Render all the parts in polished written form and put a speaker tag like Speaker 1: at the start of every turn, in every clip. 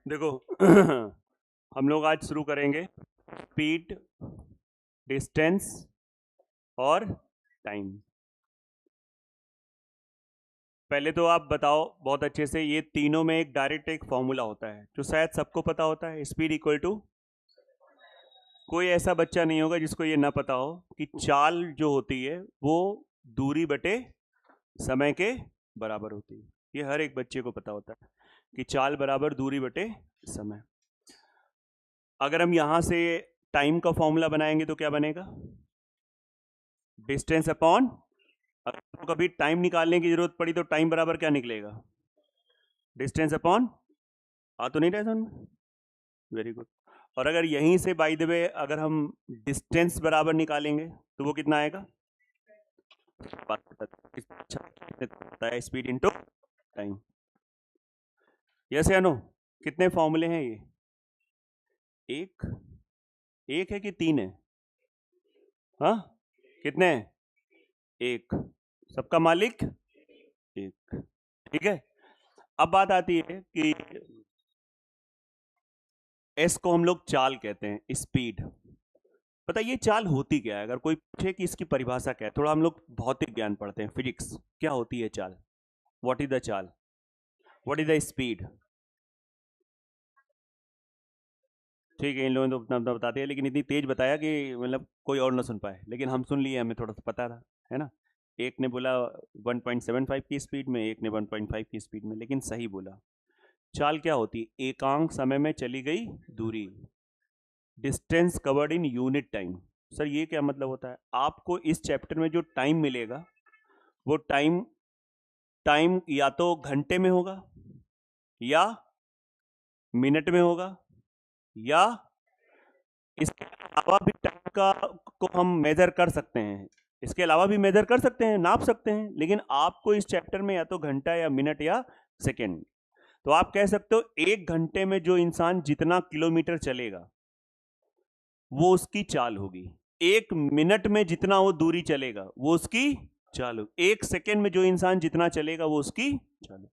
Speaker 1: देखो हम लोग आज शुरू करेंगे स्पीड, डिस्टेंस और टाइम। पहले तो आप बताओ बहुत अच्छे से, ये तीनों में एक डायरेक्ट एक फॉर्मूला होता है जो शायद सबको पता होता है। स्पीड इक्वल टू, कोई ऐसा बच्चा नहीं होगा जिसको ये ना पता हो कि चाल जो होती है वो दूरी बटे समय के बराबर होती है। ये हर एक बच्चे को पता होता है कि चाल बराबर दूरी बटे समय। अगर हम यहां से टाइम का फॉर्मूला बनाएंगे तो क्या बनेगा? डिस्टेंस अपॉन, अगर तो कभी टाइम निकालने की जरूरत पड़ी तो टाइम बराबर क्या निकलेगा? डिस्टेंस अपॉन, आ तो नहीं रहा समझ? Very good. और अगर यहीं से बाय द वे अगर हम डिस्टेंस बराबर निकालेंगे तो वो कितना आएगा? Speed into time. यस या नो? कितने फॉर्मूले हैं ये? एक, एक है कि तीन है? हाँ, कितने हैं? एक। सबका मालिक एक। ठीक है। अब बात आती है कि एस को हम लोग चाल कहते हैं, स्पीड। पता ये चाल होती क्या है? अगर कोई पूछे कि इसकी परिभाषा क्या है, थोड़ा हम लोग भौतिक ज्ञान पढ़ते हैं, फिजिक्स। क्या होती है चाल? व्हाट इज द चाल? What is the speed? ठीक है, इन लोगों ने तो अपना अपना बता दिया, लेकिन इतनी तेज बताया कि मतलब कोई और ना सुन पाए, लेकिन हम सुन लिए, हमें थोड़ा सा पता था, है ना। एक ने बोला 1.75 की स्पीड में, एक ने 1.5 की स्पीड में, लेकिन सही बोला। चाल क्या होती है? एकांक समय में चली गई दूरी, distance covered in unit time. Sir ये क्या मतलब होता है? आपको इस चैप्टर में जो टाइम मिलेगा वो टाइम, टाइम या तो घंटे में होगा, या मिनट में होगा, या इसके अलावा भी टाइम का को हम मेजर कर सकते हैं। इसके अलावा भी मेजर कर सकते हैं, नाप सकते हैं, लेकिन आपको इस चैप्टर में या तो घंटा या मिनट या सेकेंड। तो आप कह सकते हो एक घंटे में जो इंसान जितना किलोमीटर चलेगा वो उसकी चाल होगी। एक मिनट में जितना वो दूरी चलेगा वो उसकी चाल होगी। एक सेकेंड में जो इंसान जितना चलेगा वो उसकी चाल होगी।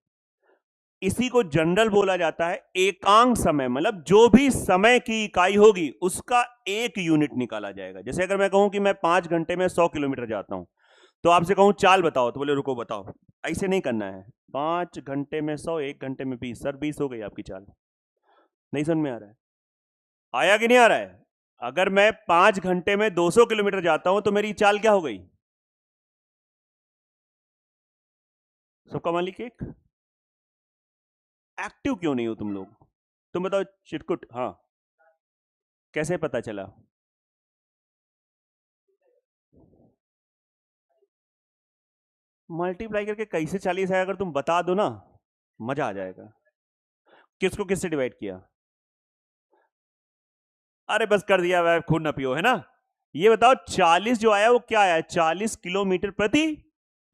Speaker 1: इसी को जनरल बोला जाता है एकांक समय, मतलब जो भी समय की इकाई होगी उसका एक यूनिट निकाला जाएगा। जैसे अगर मैं कहूं कि मैं 5 घंटे में 100 किलोमीटर जाता हूं, तो आपसे कहूं चाल बताओ, तो बोले रुको बताओ। ऐसे नहीं करना है। 5 घंटे में 100, 1 घंटे में 20, सर 20 हो गई आपकी चाल। नहीं समझ में आ रहा है? आया कि नहीं आ रहा है? अगर मैं 5 घंटे में 200 किलोमीटर जाता हूं तो मेरी चाल क्या हो गई? सबका मालिक एक। एक्टिव क्यों नहीं हो तुम लोग? तुम बताओ चिटकुट। हाँ, कैसे पता चला? मल्टीप्लाई करके कैसे 40 आया, अगर तुम बता दो ना मजा आ जाएगा। किसको किससे डिवाइड किया? अरे बस कर दिया, वह खून ना पियो, है ना। ये बताओ 40 जो आया वो क्या आया? 40 किलोमीटर प्रति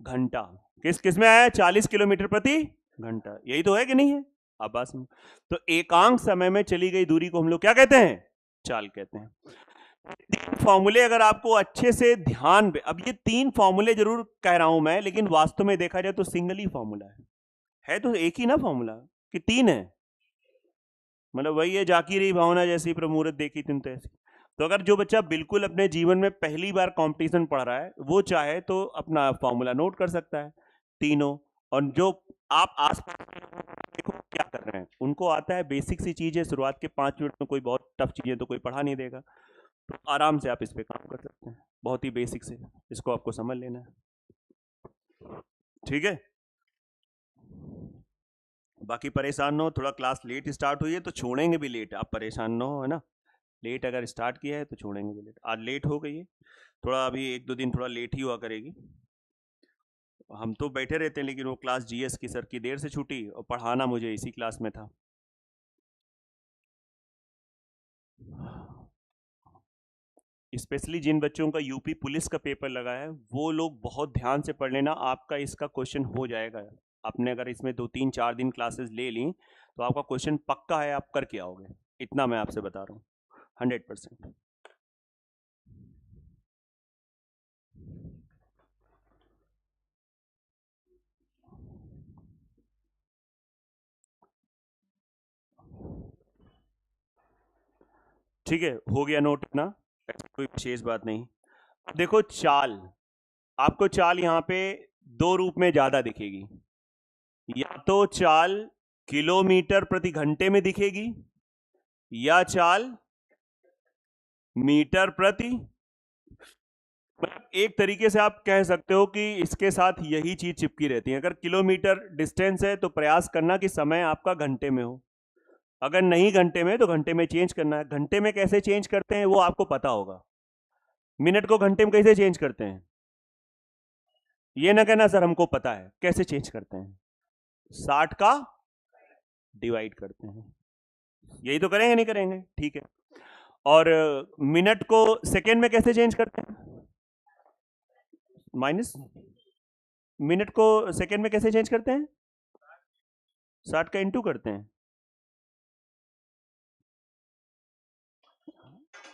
Speaker 1: घंटा। किस किस में आया? 40 किलोमीटर प्रति घंटा। यही तो है कि नहीं है? अब बात सुनो। तो एकांक समय में चली गई दूरी को हम लोग क्या कहते हैं? चाल कहते हैं। तीन फॉर्मूले अगर आपको अच्छे से ध्यान, अब ये तीन फॉर्मूले जरूर कह रहा हूं मैं, लेकिन वास्तव में देखा जाए तो सिंगल ही फॉर्मूला है तो एक ही ना फॉर्मूला कि तीन है? मतलब वही है, जाकी रही भावना जैसी प्रमुरत देखी तुम तैसी। तो अगर जो बच्चा बिल्कुल अपने जीवन में पहली बार कंपटीशन पढ़ रहा है वो चाहे तो अपना फॉर्मूला नोट कर सकता है तीनों। और जो आप आस पास देखो क्या कर रहे हैं, उनको आता है बेसिक सी चीज है, शुरुआत के 5 मिनट में कोई बहुत टफ चीजें तो कोई पढ़ा नहीं देगा, तो आराम से आप इस पे काम कर सकते हैं। बहुत ही बेसिक से इसको आपको समझ लेना है। ठीक है। बाकी परेशान ना हो, थोड़ा क्लास लेट स्टार्ट हुई है तो छोड़ेंगे भी लेट, आप परेशान ना हो, है ना। लेट अगर स्टार्ट किया है तो छोड़ेंगे भी लेट। आज लेट हो गई है थोड़ा, अभी 1-2 दिन थोड़ा लेट ही हुआ करेगी। हम तो बैठे रहते हैं, लेकिन वो क्लास जीएस की सर की देर से छूटी और पढ़ाना मुझे इसी क्लास में था। स्पेशली जिन बच्चों का यूपी पुलिस का पेपर लगा है वो लोग बहुत ध्यान से पढ़ लेना, आपका इसका क्वेश्चन हो जाएगा। आपने अगर इसमें 2-3-4 दिन क्लासेस ले ली तो आपका क्वेश्चन पक्का है, आप करके आओगे, इतना मैं आपसे बता रहा हूँ 100%। ठीक है, हो गया नोट इतना, कोई विशेष बात नहीं। देखो चाल, आपको चाल यहां पे दो रूप में ज्यादा दिखेगी, या तो चाल किलोमीटर प्रति घंटे में दिखेगी या चाल मीटर प्रति, एक तरीके से आप कह सकते हो कि इसके साथ यही चीज चिपकी रहती है। अगर किलोमीटर डिस्टेंस है तो प्रयास करना कि समय आपका घंटे में हो, अगर नहीं घंटे में तो घंटे में चेंज करना है। घंटे में कैसे चेंज करते हैं वो आपको पता होगा, मिनट को घंटे में कैसे चेंज करते हैं, ये ना कहना सर हमको पता है, कैसे चेंज करते हैं, 60 का डिवाइड करते हैं, यही तो करेंगे नहीं करेंगे, ठीक है। और मिनट को सेकेंड में कैसे चेंज करते हैं, माइनस, मिनट को सेकेंड में कैसे चेंज करते हैं, 60 का इंटू करते हैं,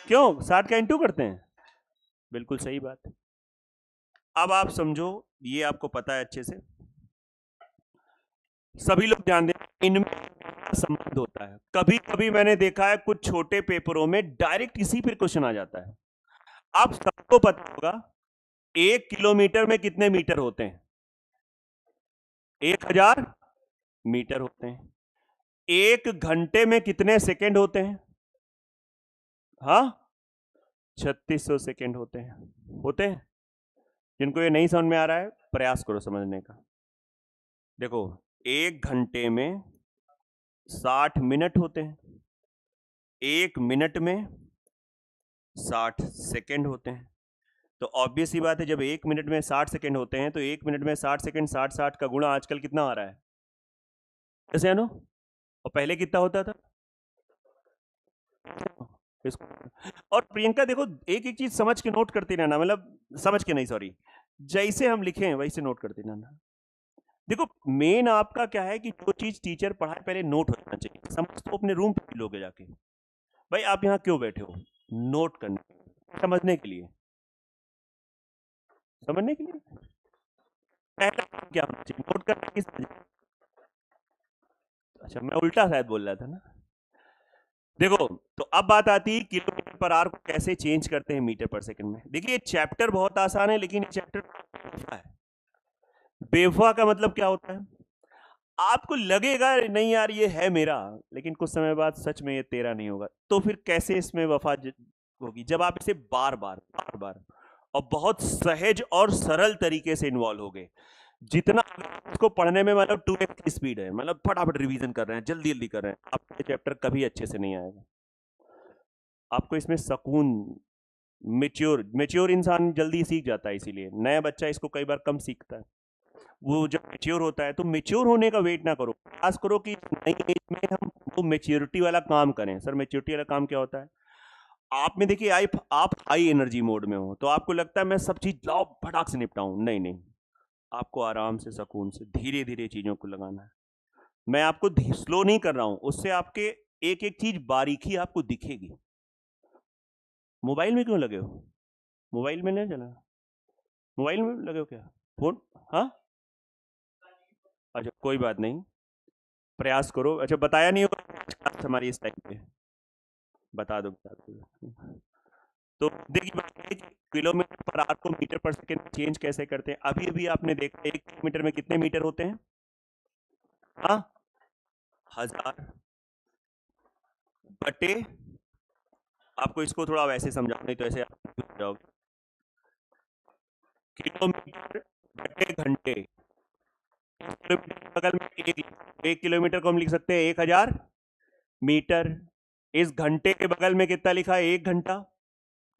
Speaker 1: क्यों 60 का इंटू करते हैं, बिल्कुल सही बात है। अब आप समझो, ये आपको पता है अच्छे से, सभी लोग ध्यान दें, इनमें संबंध होता है। कभी कभी मैंने देखा है कुछ छोटे पेपरों में डायरेक्ट इसी पर क्वेश्चन आ जाता है। आप सबको पता होगा 1 किलोमीटर में कितने मीटर होते हैं, 1000 मीटर होते हैं। 1 घंटे में कितने सेकंड होते हैं, हाँ 3600 सेकंड होते हैं। जिनको ये नहीं समझ में आ रहा है प्रयास करो समझने का। देखो 1 घंटे में 60 मिनट होते हैं, 1 मिनट में 60 सेकंड होते हैं। तो ऑब्वियस ही बात है, जब 1 मिनट में 60 सेकंड होते हैं तो 1 मिनट में 60 सेकंड, 60 का गुणा आजकल कितना आ रहा है, ऐसे है ना, और पहले कितना होता था इसको। और प्रियंका देखो, एक एक चीज समझ के नोट करती रहना, मतलब समझ के नहीं, सॉरी, जैसे हम लिखे हैं वैसे नोट करती रहना। देखो मेन आपका क्या है कि जो चीज टीचर पढ़ाए पहले नोट हो जाना चाहिए। समझ तो अपने रूम पे लोगे जाके, भाई आप यहाँ क्यों बैठे हो, नोट करने, समझने के लिए, समझने के लिए पहला क्या होना चाहिए, नोट करना किस, अच्छा मैं उल्टा शायद बोल रहा था ना। देखो तो अब बात आती है किलोमीटर पर आवर को कैसे चेंज करते हैं मीटर पर सेकंड में। देखिए चैप्टर बहुत आसान है, लेकिन ये चैप्टर बेवफा है। बेवफा का मतलब क्या होता है, आपको लगेगा नहीं यार ये है मेरा, लेकिन कुछ समय बाद सच में ये तेरा नहीं होगा। तो फिर कैसे इसमें वफा होगी, जब आप इसे बार बार और बहुत सहज और सरल तरीके से इन्वॉल्व हो गए। जितना इसको पढ़ने में मतलब 2x की स्पीड है, मतलब फटाफट रिवीजन कर रहे हैं, जल्दी जल्दी कर रहे हैं, आपका चैप्टर कभी अच्छे से नहीं आएगा। आपको इसमें सुकून, मेच्योर इंसान जल्दी सीख जाता है, इसीलिए नया बच्चा इसको कई बार कम सीखता है। वो जब मेच्योर होता है तो मेच्योर होने का वेट ना करो, प्रयास करो कि नई एज में हम वो मेच्योरिटी वाला काम करें। सर मेच्योरिटी वाला काम क्या होता है, आप में देखिए आप हाई एनर्जी मोड में हो तो आपको लगता है मैं सब चीज लाओ फटाक से निपटाऊं, नहीं, आपको आराम से सुकून से धीरे धीरे चीजों को लगाना है। मैं आपको स्लो नहीं कर रहा हूं, उससे आपके एक एक चीज बारीकी आपको दिखेगी। मोबाइल में क्यों लगे हो, मोबाइल में नहीं चला, मोबाइल में लगे हो क्या, फोन, हाँ अच्छा कोई बात नहीं, प्रयास करो। अच्छा बताया नहीं होगा हमारी इस टाइम पे, बता दो। तो देखिए किलोमीटर पर आवर को मीटर पर सेकंड में चेंज कैसे करते हैं। अभी अभी आपने देखा 1 किलोमीटर में कितने मीटर होते हैं, हाँ 1000 बटे, आपको इसको थोड़ा वैसे समझाओ नहीं तो ऐसे आप जाओगे, किलोमीटर बटे घंटे, किलोमीटर बगल में 1 किलोमीटर को हम लिख सकते हैं 1000 मीटर। इस घंटे के बगल में कितना लिखा है, 1 घंटा,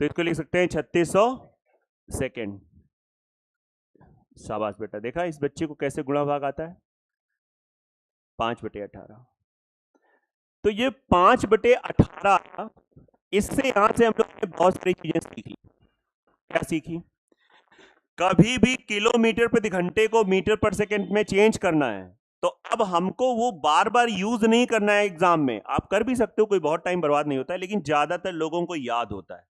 Speaker 1: तो इसको लिख सकते हैं 3600 सेकेंड। शाबाश बेटा, देखा इस बच्चे को कैसे गुणा भाग आता है, 5/18। तो ये 5/18, इससे यहां से हम लोग ने बहुत सारी चीजें सीखी। क्या सीखी, कभी भी किलोमीटर प्रति घंटे को मीटर पर सेकेंड में चेंज करना है तो अब हमको वो बार बार यूज नहीं करना है। एग्जाम में आप कर भी सकते हो, कोई बहुत टाइम बर्बाद नहीं होता है, लेकिन ज्यादातर लोगों को याद होता है।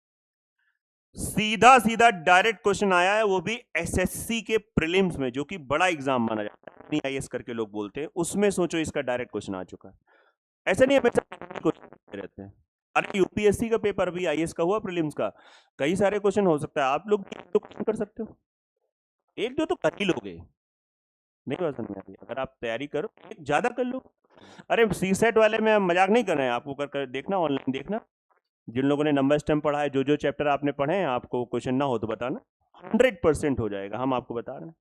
Speaker 1: सीधा सीधा डायरेक्ट क्वेश्चन आया है, वो भी एसएससी के प्रीलिम्स में, जो कि बड़ा एग्जाम माना जाता है, आईएएस करके लोग बोलते हैं, उसमें सोचो इसका डायरेक्ट क्वेश्चन आ चुका है। ऐसा नहीं है हमेशा क्वेश्चन रहते हैं। अरे यूपीएससी का पेपर भी, आईएएस का हुआ, प्रीलिम्स का, कई सारे क्वेश्चन हो सकता है। आप लोग तो क्वेश्चन कर सकते हो, एक दो तो कर ही लोगे, नहीं बात समझ में आती। अगर आप तैयारी करो एक ज्यादा कर लो। अरे सी सेट वाले में हम मजाक नहीं कर रहे हैं, आपको कर देखना, ऑनलाइन देखना, जिन लोगों ने नंबर सिस्टम पढ़ा है, जो जो चैप्टर आपने पढ़े हैं, आपको क्वेश्चन ना हो तो बताना, 100% हो जाएगा, हम आपको बता रहे हैं।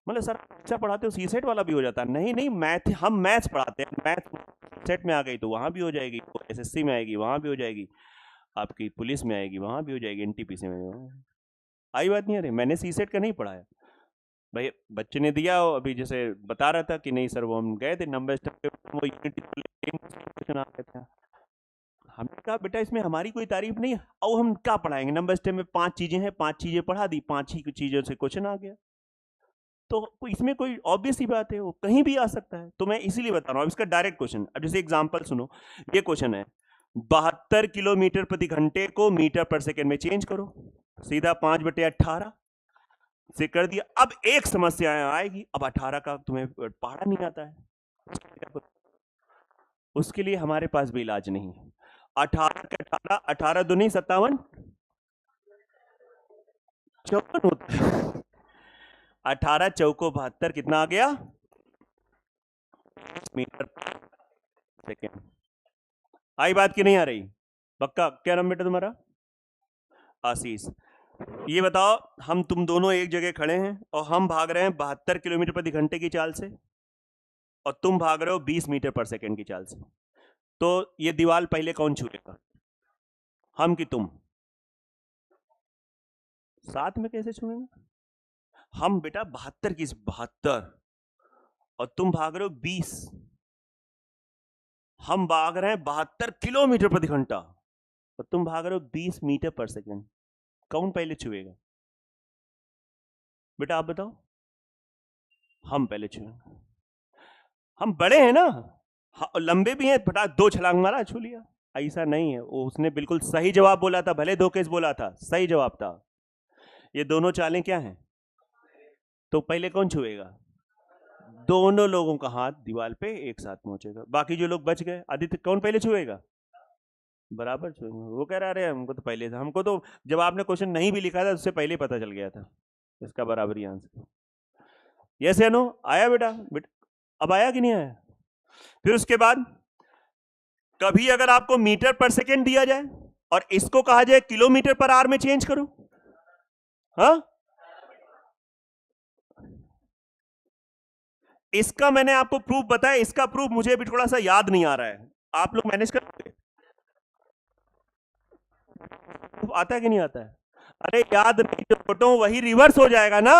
Speaker 1: मतलब सर अच्छा पढ़ाते हो, सी सेट वाला भी हो जाता है? नहीं नहीं, मैथ, हम मैथ्स पढ़ाते हैं, मैथ सेट में आ गई तो वहां भी हो जाएगी, एसएससी में आएगी वहां भी हो जाएगी, आपकी पुलिस में आएगी वहां भी हो जाएगी, एनटीपीसी में आई बात नहीं। अरे मैंने सी सेट का नहीं पढ़ाया भाई, बच्चे ने दिया, अभी जैसे बता रहा था कि नहीं सर वो हम गए थे नंबर सिस्टम पे, वो यूनिट आ गए थे। हमने कहा बेटा इसमें हमारी कोई तारीफ नहीं है, और हम क्या पढ़ाएंगे, नंबर सिस्टम में 5 चीजें हैं, 5 चीजें पढ़ा दी, 5 ही चीजों से क्वेश्चन आ गया, तो इसमें कोई ऑब्वियस ही बात है, वो कहीं भी आ सकता है। तो मैं इसीलिए बता रहा हूँ इसका डायरेक्ट क्वेश्चन। अब जैसे एग्जांपल सुनो, ये क्वेश्चन है 72 किलोमीटर प्रति घंटे को मीटर पर सेकेंड में चेंज करो, सीधा 5/18 से कर दिया। अब एक समस्या आएगी, अब 18 का तुम्हें पढ़ा नहीं आता है, उसके लिए हमारे पास भी इलाज नहीं है। 18 के 18, 18 दूनी 57, 54 होता है, 18 चौको 72, कितना आ गया, मीटर पर सेकेंड। आई बात की नहीं आ रही? पक्का? क्या नाम बेटा तुम्हारा? आशीष। ये बताओ, हम तुम दोनों एक जगह खड़े हैं और हम भाग रहे हैं 72 किलोमीटर प्रति घंटे की चाल से, और तुम भाग रहे हो 20 मीटर पर सेकेंड की चाल से, तो ये दीवार पहले कौन छुएगा, हम कि तुम? साथ में कैसे छुएंगे? हम बेटा 72 की 72, और तुम भाग रहे हो 20, हम भाग रहे हैं 72 किलोमीटर प्रति घंटा और तुम भाग रहे हो 20 मीटर पर सेकेंड, कौन पहले छुएगा बेटा, आप बताओ? हम पहले छुएंगे, हम बड़े हैं ना, लंबे भी हैं, फटाक 2 छलांग मारा, छू लिया। ऐसा नहीं है, उसने बिल्कुल सही जवाब बोला था, भले 2 केस बोला था, सही जवाब था। ये दोनों चालें क्या हैं? तो पहले कौन छुएगा? दोनों लोगों का हाथ दीवार पे एक साथ पहुंचेगा, बाकी जो लोग बच गए, आदित्य कौन पहले छुएगा? बराबर छुएंगे। वो कह रहा है हमको तो पहले था, हमको तो जब आपने क्वेश्चन नहीं भी लिखा था उससे पहले ही पता चल गया था इसका बराबरी आंसर। यस या नो? आया बेटा? अब आया कि नहीं आया? फिर उसके बाद कभी अगर आपको मीटर पर सेकेंड दिया जाए और इसको कहा जाए किलोमीटर पर आवर में चेंज करो, हाँ, इसका मैंने आपको प्रूफ बताया, इसका प्रूफ मुझे भी थोड़ा सा याद नहीं आ रहा है, आप लोग मैनेज करोगे? आता है कि नहीं आता है? अरे याद नहीं, जो फोटो वही रिवर्स हो जाएगा ना,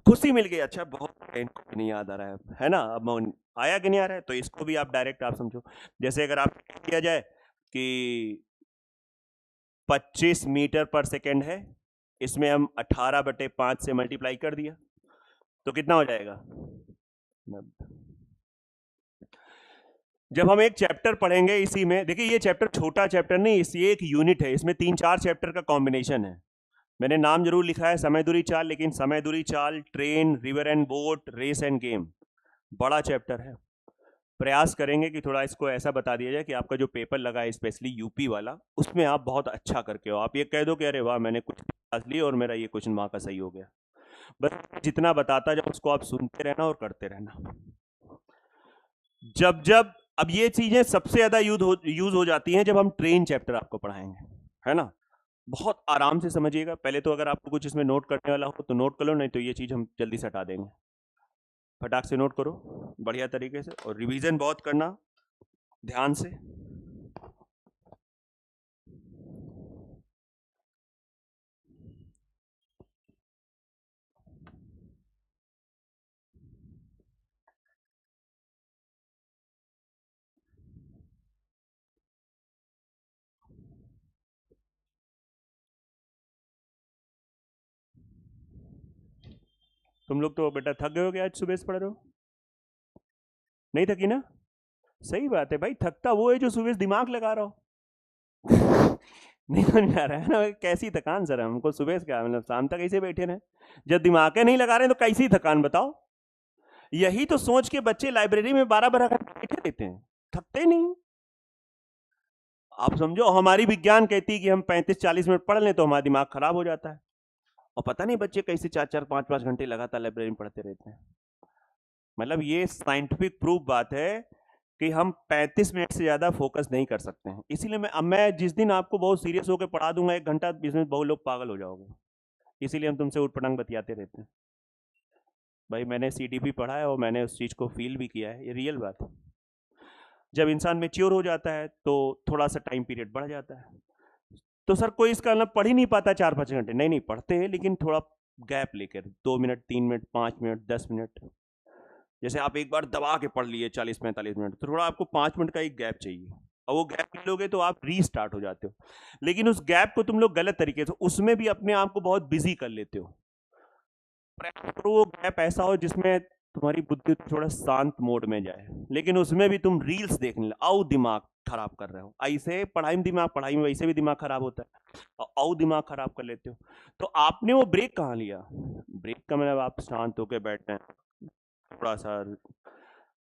Speaker 1: खुशी मिल गई, अच्छा बहुत नहीं याद आ रहा है ना? अब आया कि नहीं आ रहा है? तो इसको भी आप डायरेक्ट आप समझो, जैसे अगर आप किया जाए कि 25 मीटर पर सेकेंड है, इसमें हम 18/5 से मल्टीप्लाई कर दिया तो कितना हो जाएगा? 90। जब हम एक चैप्टर पढ़ेंगे इसी में, देखिए ये चैप्टर छोटा चैप्टर नहीं, ये एक यूनिट है, इसमें 3-4 चैप्टर का कॉम्बिनेशन है। मैंने नाम जरूर लिखा है समय दूरी चाल, लेकिन समय दूरी चाल, train, river and boat, race and game, बड़ा चैप्टर है। प्रयास करेंगे कि थोड़ा इसको ऐसा बता दिया जाए कि आपका जो पेपर लगा है स्पेशली यूपी वाला, उसमें आप बहुत अच्छा करके हो, आप ये कह दो कि अरे वाह मैंने कुछ क्लास ली और मेरा ये क्वेश्चन वहां का सही हो गया। बस जितना बताता जाओ उसको आप सुनते रहना और करते रहना। जब अब ये चीजें सबसे ज्यादा यूज हो जाती हैं जब हम ट्रेन चैप्टर आपको पढ़ाएंगे, है ना? बहुत आराम से समझिएगा। पहले तो अगर आपको कुछ इसमें नोट करने वाला हो तो नोट कर लो, नहीं तो ये चीज हम जल्दी से हटा देंगे। फटाक से नोट करो बढ़िया तरीके से, और रिवीजन बहुत करना ध्यान से। तुम लोग तो बेटा थक गए हो क्या आज सुबह से पढ़ रहे हो? नहीं थकी ना? सही बात है भाई, थकता वो है जो सुबह से दिमाग लगा रहा हो। नहीं समझ में आ रहा है ना? कैसी थकान सर, हमको सुबह से क्या मतलब शाम तक ऐसे बैठे रहे, जब दिमाग नहीं लगा रहे हैं तो कैसी थकान बताओ? यही तो सोच के बच्चे लाइब्रेरी में 12-12 घंटे बैठे रहते हैं, थकते नहीं। आप समझो, हमारी विज्ञान कहती है कि हम 35-40 मिनट पढ़ लें तो हमारा दिमाग खराब हो जाता है, और पता नहीं बच्चे कैसे 4-4 5-5 घंटे लगातार लाइब्रेरी में पढ़ते रहते हैं। मतलब ये साइंटिफिक प्रूफ बात है कि हम 35 मिनट से ज्यादा फोकस नहीं कर सकते हैं। इसीलिए मैं जिस दिन आपको बहुत सीरियस होकर पढ़ा दूंगा 1 घंटा, इसमें बहुत लोग पागल हो जाओगे। इसीलिए हम तुमसे उठ पटांग बतियाते रहते हैं। भाई मैंने CDP पढ़ा है और मैंने उस चीज को फील भी किया है, ये रियल बात है। जब इंसान मैच्योर हो जाता है तो थोड़ा सा टाइम पीरियड बढ़ जाता है। तो सर कोई इसका मतलब पढ़ ही नहीं पाता 4-5 घंटे, नहीं पढ़ते हैं, लेकिन थोड़ा गैप लेकर 2 मिनट, 3 मिनट, 5 मिनट, 10 मिनट। जैसे आप एक बार दबा के पढ़ लिए 40-45 मिनट, तो थोड़ा आपको 5 मिनट का एक गैप चाहिए, और वो गैप ले लोगे तो आप रीस्टार्ट हो जाते हो। लेकिन उस गैप को तुम लोग गलत तरीके से, उसमें भी अपने आप को बहुत बिजी कर लेते हो। वो गैप ऐसा हो जिसमें तुम्हारी बुद्धि थोड़ा शांत मोड में जाए, लेकिन उसमें भी तुम रील्स देखने लगे, दिमाग खराब कर रहे हो। ऐसे पढ़ाई में वैसे भी दिमाग खराब होता है, और दिमाग खराब कर लेते हो। तो आपने वो ब्रेक कहाँ लिया? ब्रेक का मतलब आप शांत होकर बैठे हैं, थोड़ा सा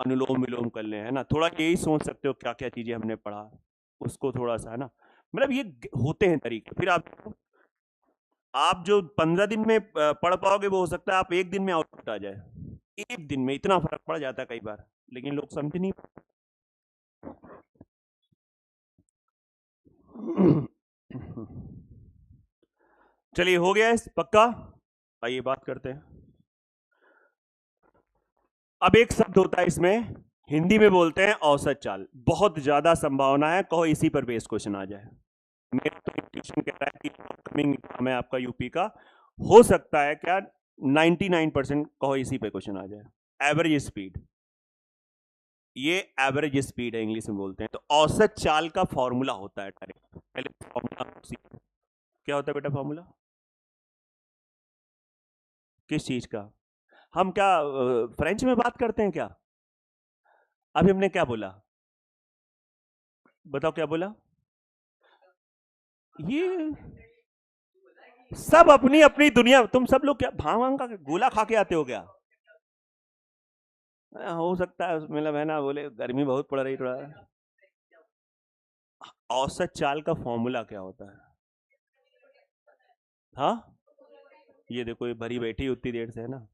Speaker 1: अनुलोम विलोम कर ले, है ना, थोड़ा यही सोच सकते हो क्या क्या चीजें हमने पढ़ा, उसको थोड़ा सा, है ना, मतलब ये होते हैं तरीके। फिर आप जो 15 दिन में पढ़ पाओगे, वो हो सकता है आप 1 दिन में आउटपुट आ जाए। 1 दिन में इतना फर्क पड़ जाता है कई बार, लेकिन लोग समझ नहीं। चलिए हो गया है पक्का, आइए बात करते हैं। अब एक शब्द होता है इसमें, हिंदी में बोलते हैं औसत चाल। बहुत ज्यादा संभावना है कहो इसी पर बेस क्वेश्चन आ जाए। मेरा तो इंट्यूशन कह रहा है कि अपकमिंग एग्जाम है आपका यूपी का, हो सकता है क्या 99% कहो इसी पे क्वेश्चन आ जाए। एवरेज स्पीड, ये एवरेज स्पीड है, इंग्लिश में बोलते हैं। तो औसत चाल का फॉर्मूला होता है डायरेक्ट, पहले फॉर्मूला क्या होता है बेटा? फॉर्मूला किस चीज का? हम क्या फ्रेंच में बात करते हैं क्या? अभी हमने क्या बोला, बताओ क्या बोला? ये सब अपनी अपनी दुनिया, तुम सब लोग क्या भांग का गोला खा के आते हो क्या? हो सकता है मतलब, है ना, बोले गर्मी बहुत पड़ रही थोड़ा। औसत चाल का फॉर्मूला क्या होता है? हाँ, ये देखो ये भरी बैठी उतनी देर से, है ना।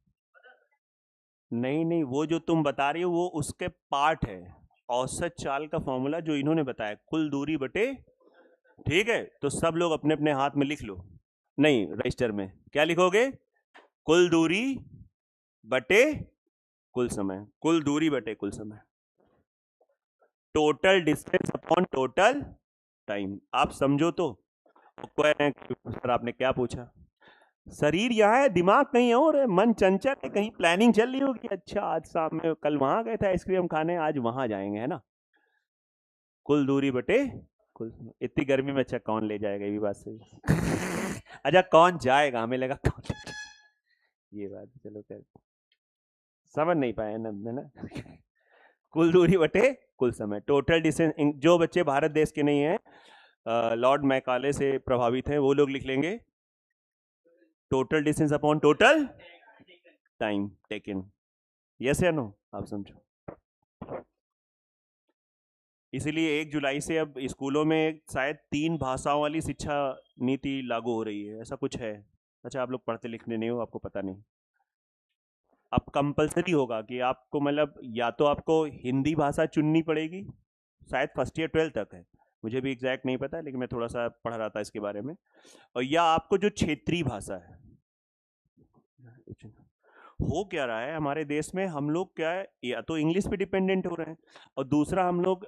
Speaker 1: नहीं नहीं, वो जो तुम बता रही हो वो उसके पार्ट है। औसत चाल का फॉर्मूला जो इन्होंने बताया, कुल दूरी बटे, ठीक है, तो सब लोग अपने अपने हाथ में लिख लो। नहीं, रजिस्टर में क्या लिखोगे? कुल दूरी बटे कुल समय, कुल दूरी बटे कुल समय, total distance upon total time. आप समझो तो। सर आपने क्या पूछा? शरीर यहाँ है, दिमाग कहीं और है, मन चंचल है, कहीं प्लानिंग चल रही होगी, अच्छा आज शाम में, कल वहां गए थे आइसक्रीम खाने, आज वहां जाएंगे, है ना। कुल दूरी बटे कुल, इतनी गर्मी में अच्छा कौन ले जाएगा, ये भी बात सही। अच्छा कौन जाएगा, हमें लगा कौन ये बात, चलो कर समझ नहीं पाए ना, है ना। कुल दूरी बटे कुल समय, टोटल डिस्टेंस। जो बच्चे भारत देश के नहीं है, लॉर्ड मैकाले से प्रभावित हैं, वो लोग लिख लेंगे total distance upon total time taken. Yes या नो, आप समझो। इसीलिए 1 जुलाई से अब स्कूलों में शायद 3 भाषाओं वाली शिक्षा नीति लागू हो रही है, ऐसा कुछ है। अच्छा आप लोग पढ़ते लिखने नहीं हो, आपको पता नहीं। अब कंपलसरी होगा कि आपको, मतलब या तो आपको हिंदी भाषा चुननी पड़ेगी, शायद फर्स्ट ईयर 12 तक है, मुझे भी एग्जैक्ट नहीं पता, लेकिन मैं थोड़ा सा पढ़ रहा था इसके बारे में। और या आपको जो क्षेत्रीय भाषा है। हो क्या रहा है हमारे देश में, हम लोग क्या है, या तो इंग्लिश पे डिपेंडेंट हो रहे हैं, और दूसरा हम लोग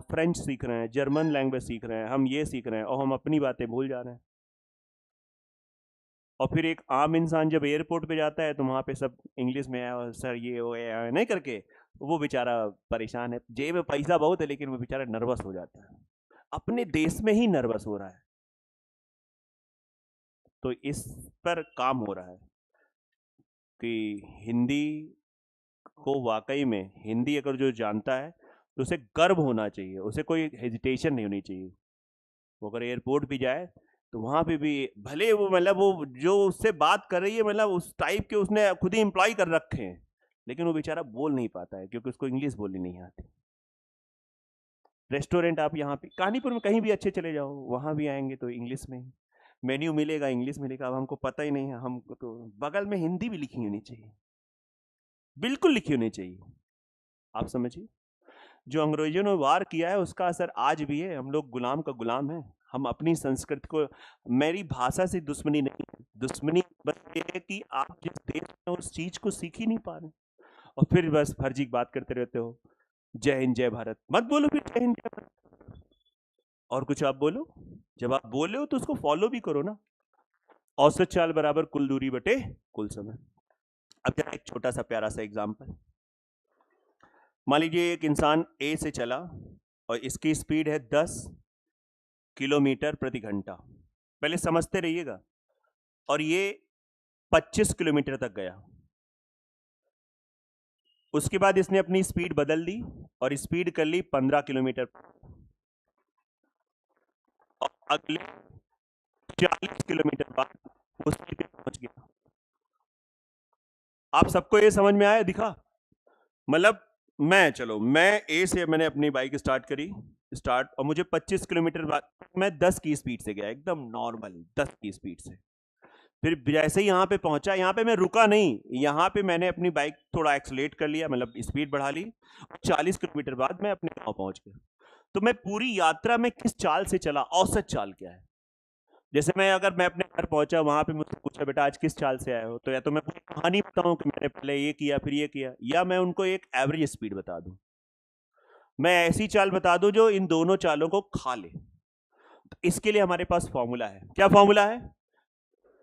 Speaker 1: फ्रेंच सीख रहे हैं, जर्मन लैंग्वेज सीख रहे हैं, हम ये सीख रहे हैं, और हम अपनी बातें भूल जा रहे हैं। और फिर एक आम इंसान जब एयरपोर्ट पे जाता है तो वहाँ पे सब इंग्लिश में है, और सर ये वो नहीं करके, वो बेचारा परेशान है, जेब में पैसा बहुत है लेकिन वो बेचारा नर्वस हो जाता है, अपने देश में ही नर्वस हो रहा है। तो इस पर काम हो रहा है कि हिंदी को, वाकई में हिंदी अगर जो जानता है तो उसे गर्व होना चाहिए, उसे कोई हेजिटेशन नहीं होनी चाहिए। वो अगर एयरपोर्ट भी जाए तो वहां पे भी, भले वो मतलब वो जो उससे बात कर रही है, मतलब उस टाइप के उसने खुद ही एम्प्लॉय कर रखे हैं, लेकिन वो बेचारा बोल नहीं पाता है क्योंकि उसको इंग्लिश बोलनी नहीं आती। रेस्टोरेंट आप यहाँ पे कानीपुर में कहीं भी अच्छे चले जाओ, वहाँ भी आएंगे तो इंग्लिश में ही मेन्यू मिलेगा, इंग्लिश मिलेगा। अब हमको पता ही नहीं है, हमको तो बगल में हिंदी भी लिखी होनी चाहिए, बिल्कुल लिखी होनी चाहिए। आप समझिए, जो अंग्रेजों ने वार किया है उसका असर आज भी है। हम लोग गुलाम का गुलाम है। हम अपनी संस्कृति को, मेरी भाषा से दुश्मनी नहीं है, दुश्मनी बस ये है कि आप जिस देश में उस चीज को सीख ही नहीं पा रहे और फिर बस फर्जी बात करते रहते हो। जय हिंद जय भारत मत बोलो, फिर जय हिंद जय भारत और कुछ आप बोलो। जब आप बोले हो तो उसको फॉलो भी करो ना। औसत चाल बराबर कुल दूरी बटे कुल समय। अब जरा एक छोटा सा प्यारा सा एग्जांपल, मान लीजिए एक इंसान ए से चला और इसकी स्पीड है 10 किलोमीटर प्रति घंटा। पहले समझते रहिएगा। और ये 25 किलोमीटर तक गया। उसके बाद इसने अपनी स्पीड बदल दी और स्पीड कर ली 15 किलोमीटर और अगले 40 किलोमीटर बाद वो स्पीड पे पहुंच गया। आप सबको ये समझ में आया दिखा? मतलब मैं ए से मैंने अपनी बाइक स्टार्ट करी और मुझे 25 किलोमीटर बाद मैं 10 की स्पीड से गया, एकदम नॉर्मल 10 की स्पीड से। फिर जैसे ही यहाँ पे पहुंचा, यहाँ पे मैं रुका नहीं, यहाँ पे मैंने अपनी बाइक थोड़ा एक्सलेट कर लिया, मतलब स्पीड बढ़ा ली और 40 किलोमीटर बाद मैं अपने गांव पहुंच गया। तो मैं पूरी यात्रा में किस चाल से चला, औसत चाल क्या है। जैसे मैं अपने घर पहुंचा, वहां पे मुझसे पूछा बेटा आज किस चाल से आए हो, तो या तो मैं पूरी कहानी बताऊं कि मैंने पहले ये किया फिर ये किया, या मैं उनको एक एवरेज स्पीड बता दूं। मैं ऐसी चाल बता दूं जो इन दोनों चालों को खा ले। तो इसके लिए हमारे पास फॉर्मूला है। क्या फॉर्मूला है?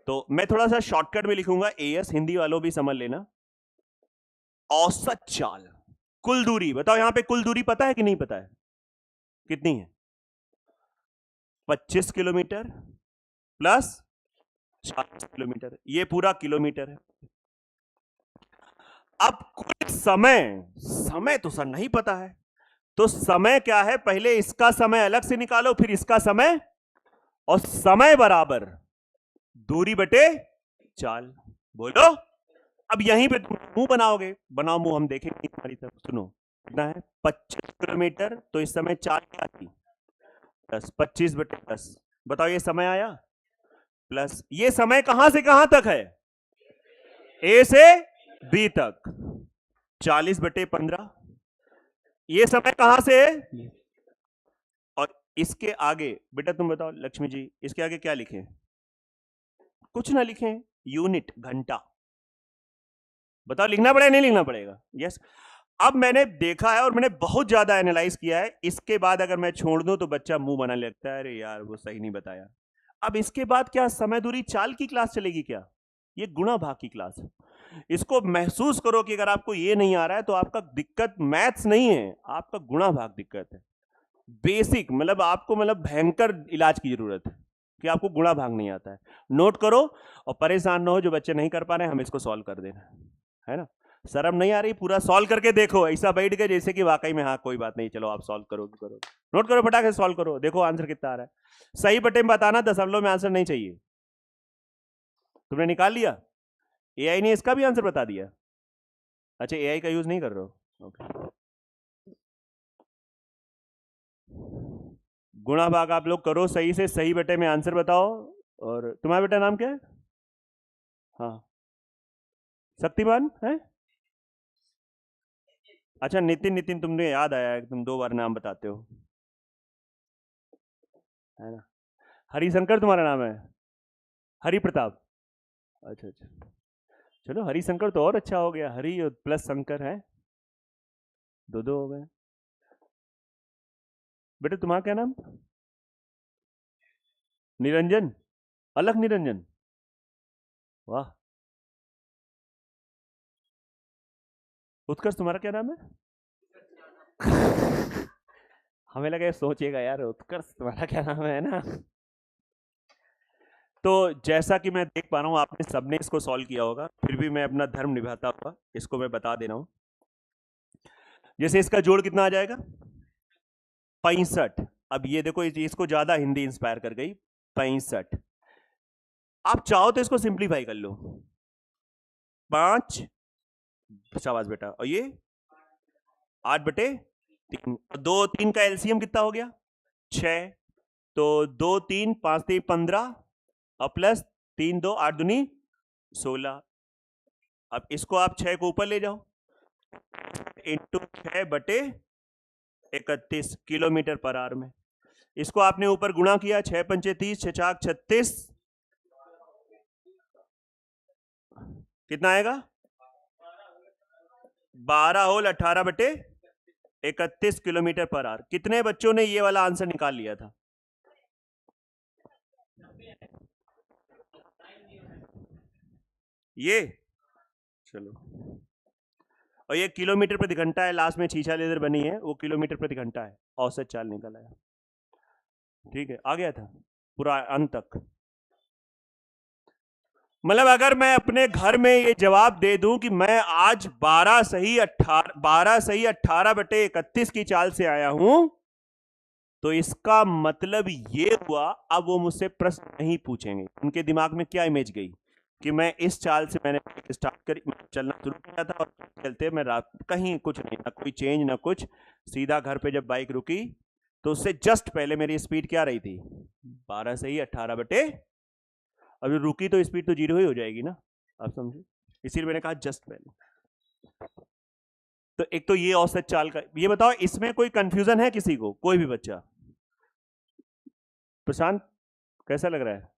Speaker 1: तो मैं थोड़ा सा शॉर्टकट में लिखूंगा, एएस हिंदी वालों भी समझ लेना। औसत चाल, कुल दूरी बताओ। यहां पे कुल दूरी पता है कि नहीं पता है? कितनी है? 25 किलोमीटर प्लस 40 किलोमीटर, ये पूरा किलोमीटर है। अब कुल समय तो सर नहीं पता है, तो समय क्या है, पहले इसका समय अलग से निकालो फिर इसका समय, और समय बराबर दूरी बटे चाल। बोलो। अब यहीं पे तुम मुंह बनाओगे, बनाओ मुंह, हम देखेंगे तुम्हारी तरफ। सुनो कितना है, 25 किलोमीटर, तो इस समय चाल क्या थी 10, 25 बटे 10, बताओ ये समय आया प्लस ये समय कहां से कहां तक है, ए से बी तक, 40 बटे 15, ये समय कहां से है। और इसके आगे बेटा तुम बताओ लक्ष्मी जी, इसके आगे क्या लिखें? कुछ ना लिखें, यूनिट, घंटा। बताओ लिखना पड़ेगा नहीं लिखना पड़ेगा? यस। अब मैंने देखा है और मैंने बहुत ज्यादा एनालाइज किया है, इसके बाद अगर मैं छोड़ दूं तो बच्चा मुंह बनाने लगता है, अरे यार वो सही नहीं बताया। अब इसके बाद क्या समय दूरी चाल की क्लास चलेगी क्या? ये गुणा भाग की क्लास है। इसको महसूस करो कि अगर आपको ये नहीं आ रहा है तो आपका दिक्कत मैथ्स नहीं है, आपका गुणा भाग दिक्कत है। बेसिक मतलब आपको भयंकर इलाज की जरूरत है कि आपको गुणा भाग नहीं आता है। नोट करो और परेशान ना हो, जो बच्चे नहीं कर पा रहे हैं हम इसको सॉल्व कर देना, है ना। शर्म नहीं आ रही, पूरा सॉल्व करके देखो, ऐसा बैठ गए जैसे कि वाकई में हाँ कोई बात नहीं, चलो आप सॉल्व करो। नोट करो फटाक से सॉल्व करो, देखो आंसर कितना आ रहा है। सही बटे में बताना, दशमलव में आंसर नहीं चाहिए। तुमने निकाल लिया? एआई ने इसका भी आंसर बता दिया? अच्छा एआई का यूज नहीं कर रहे हो, ओके। गुणा भाग आप लोग करो सही से, सही बटे में आंसर बताओ। और तुम्हारा बेटा नाम क्या है? हाँ शक्तिमान है। अच्छा नितिन, नितिन तुमने याद आया है, तुम 2 बार नाम बताते हो, है ना। हरिशंकर तुम्हारा नाम है? हरि प्रताप, अच्छा अच्छा, चलो हरिशंकर तो और अच्छा हो गया, हरि प्लस शंकर है, 2 हो गए। बेटे तुम्हारा क्या नाम? निरंजन, अलग निरंजन, वाह। उत्कर्ष तुम्हारा क्या नाम है? हमें लगा सोचिएगा यार उत्कर्ष तुम्हारा क्या नाम है ना। तो जैसा कि मैं देख पा रहा हूं आपने सबने इसको सॉल्व किया होगा, फिर भी मैं अपना धर्म निभाता हुआ इसको मैं बता दे रहा हूं। जैसे इसका जोड़ कितना आ जाएगा 65। अब ये देखो इसको ज्यादा हिंदी इंस्पायर कर गई, 65। आप चाहो तो इसको सिंप्लीफाई कर लो, 5, शाबाश बेटा, और ये 8 बटे 3, 2 3 का एलसीएम कितना हो गया 6, तो 2 3 5 3 15 और प्लस 3 2 8 दूनी 16। अब इसको आप 6 को ऊपर ले जाओ, इंटू 6/31 किलोमीटर पर आवर में। इसको आपने ऊपर गुणा किया, 6 पंचे 30, 6 चाक 36, कितना आएगा 12 होल 18/31 किलोमीटर पर आवर। कितने बच्चों ने ये वाला आंसर निकाल लिया था? ये चलो, और ये किलोमीटर प्रति घंटा है, लास्ट में छीछा लेजर बनी है वो किलोमीटर प्रति घंटा है, औसत चाल निकल आया। ठीक है, आ गया था पूरा अंत तक। मतलब अगर मैं अपने घर में ये जवाब दे दूं कि मैं आज 12 सही 18/31 की चाल से आया हूं, तो इसका मतलब ये हुआ अब वो मुझसे प्रश्न नहीं पूछेंगे। उनके दिमाग में क्या इमेज गई कि मैं इस चाल से मैंने स्टार्ट करी, चलना शुरू किया था और चलते मैं रात कहीं कुछ नहीं, ना कोई चेंज ना कुछ, सीधा घर पे जब बाइक रुकी तो उससे जस्ट पहले मेरी स्पीड क्या रही थी 12 सही 18 अभी रुकी तो स्पीड तो 0 ही हो जाएगी ना, आप समझे, इसीलिए मैंने कहा जस्ट पहले। तो एक तो ये औसत चाल का, ये बताओ इसमें कोई कंफ्यूजन है किसी को, कोई भी बच्चा? प्रशांत कैसा लग रहा है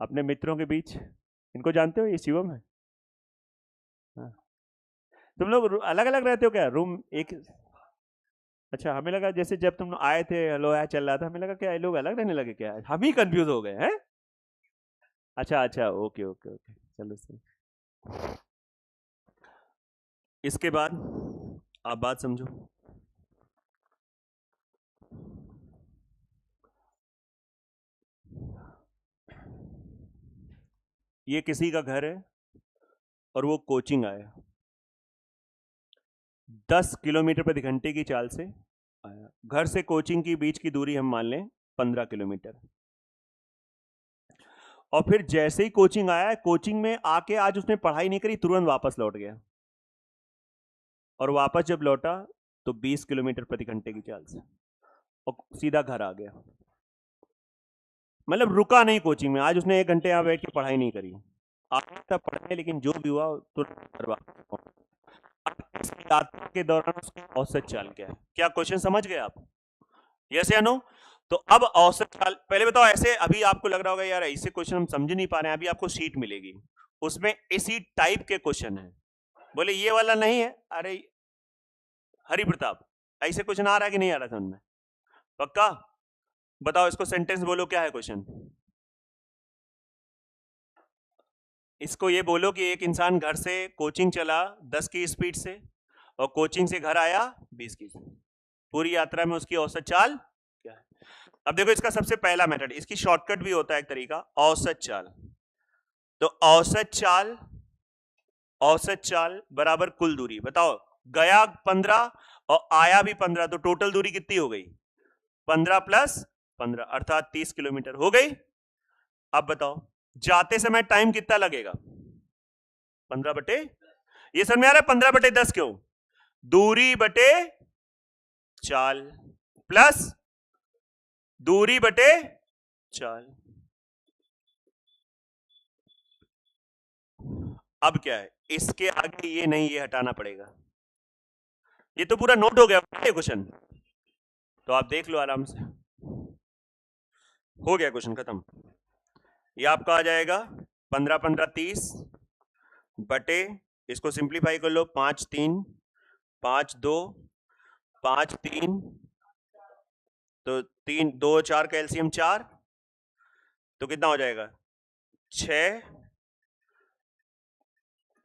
Speaker 1: अपने मित्रों के बीच? इनको जानते हो, ये शिवम है। हाँ। तुम लोग अलग अलग रहते हो क्या रूम एक? अच्छा, हमें लगा जैसे जब तुम आए थे हेलो है चल रहा था, हमें लगा क्या ये लोग अलग रहने लगे क्या, हम ही कंफ्यूज हो गए हैं। अच्छा अच्छा, ओके ओके ओके, चलो सही। इसके बाद आप बात समझो। ये किसी का घर है और वो कोचिंग आया, 10 किलोमीटर प्रति घंटे की चाल से आया। घर से कोचिंग की बीच की दूरी हम मान लें 15 किलोमीटर। और फिर जैसे ही कोचिंग आया, कोचिंग में आके आज उसने पढ़ाई नहीं करी, तुरंत वापस लौट गया। और वापस जब लौटा तो 20 किलोमीटर प्रति घंटे की चाल से और सीधा घर आ गया। मतलब रुका नहीं कोचिंग में, आज उसने 1 घंटे यहां बैठ के पढ़ाई नहीं करी, आया था पढ़ने, लेकिन जो भी हुआ तुरंत घर वापस। यात्रा के दौरान उसकी औसत चाल क्या है? क्या क्वेश्चन समझ गए आप? यस या नो? तो अब औसत चाल पहले बताओ। ऐसे अभी आपको लग रहा होगा यार ऐसे क्वेश्चन हम समझ नहीं पा रहे हैं, अभी आपको शीट मिलेगी, उसमें इसी टाइप के क्वेश्चन है। बोले ये वाला नहीं है, अरे हरि प्रताप ऐसे क्वेश्चन आ रहा है कि नहीं आ रहा समझ में? पक्का बताओ, इसको सेंटेंस बोलो, क्या है क्वेश्चन? इसको ये बोलो कि एक इंसान घर से कोचिंग चला 10 की स्पीड से और कोचिंग से घर आया 20 की। पूरी यात्रा में उसकी औसत चाल क्या है? अब देखो इसका सबसे पहला मेथड, इसकी शॉर्टकट भी होता है एक तरीका, औसत चाल। तो औसत चाल बराबर कुल दूरी। बताओ गया 15 और आया भी 15, तो टोटल दूरी कितनी हो गई? 15 प्लस 15 अर्थात 30 किलोमीटर हो गई। अब बताओ जाते समय टाइम कितना लगेगा? 15 बटे, ये समझ में आ रहा है 15 बटे 10 क्यों? दूरी बटे चाल प्लस दूरी बटे चाल। अब क्या है, इसके आगे ये नहीं, ये हटाना पड़ेगा। ये तो पूरा नोट हो गया क्वेश्चन, तो आप देख लो आराम से, हो गया क्वेश्चन खत्म। ये आपका आ जाएगा 15 15 30 बटे, इसको सिंप्लीफाई कर लो, 5 3 5 2 5 3, तो 3 2 4 का एलसीएम 4, तो कितना हो जाएगा 6,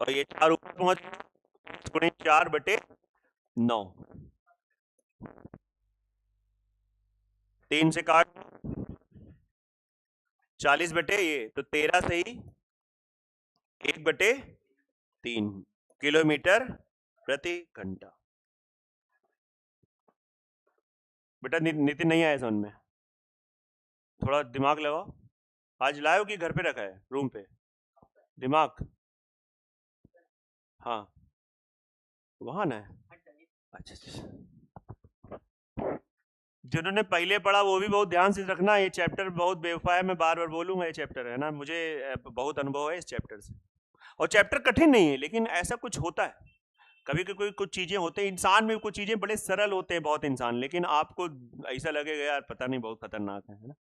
Speaker 1: और ये 4 ऊपर पहुंच 4 बटे 9, 3 से काट 40 बटे ये, तो 13 से ही 1 बटे 3 किलोमीटर प्रति घंटा। बेटा नितिन नहीं आया समझ में? थोड़ा दिमाग लगाओ। आज लाए हो कि घर पे रखा है रूम पे दिमाग? हाँ वहां ना है, अच्छा अच्छा। जिन्होंने पहले पढ़ा वो भी बहुत ध्यान से रखना, ये चैप्टर बहुत बेवफा है, मैं बार बार बोलूंगा, ये चैप्टर है ना, मुझे बहुत अनुभव है इस चैप्टर से। और चैप्टर कठिन नहीं है, लेकिन ऐसा कुछ होता है कभी कोई कुछ चीजें होते हैं, इंसान में कुछ चीजें बड़े सरल होते हैं बहुत इंसान, लेकिन आपको ऐसा लगेगा यार पता नहीं बहुत खतरनाक है ना।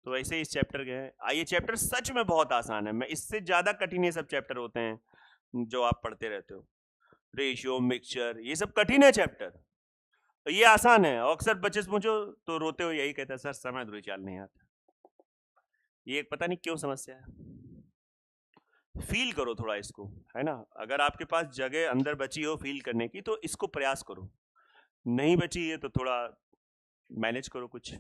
Speaker 1: तो ऐसे इस चैप्टर के है, ये चैप्टर सच में बहुत आसान है, मैं इससे ज्यादा कठिन ये सब चैप्टर होते हैं जो आप पढ़ते रहते हो, रेशियो, मिक्सचर, ये सब कठिन है चैप्टर, तो ये आसान है। अक्सर बच्चे से पूछो तो रोते हो यही कहता है सर समय दूरी चाल नहीं आता, ये पता नहीं क्यों समस्या है। फील करो थोड़ा इसको, है ना, अगर आपके पास जगह अंदर बची हो फील करने की तो इसको प्रयास करो, नहीं बची है तो थोड़ा मैनेज करो कुछ।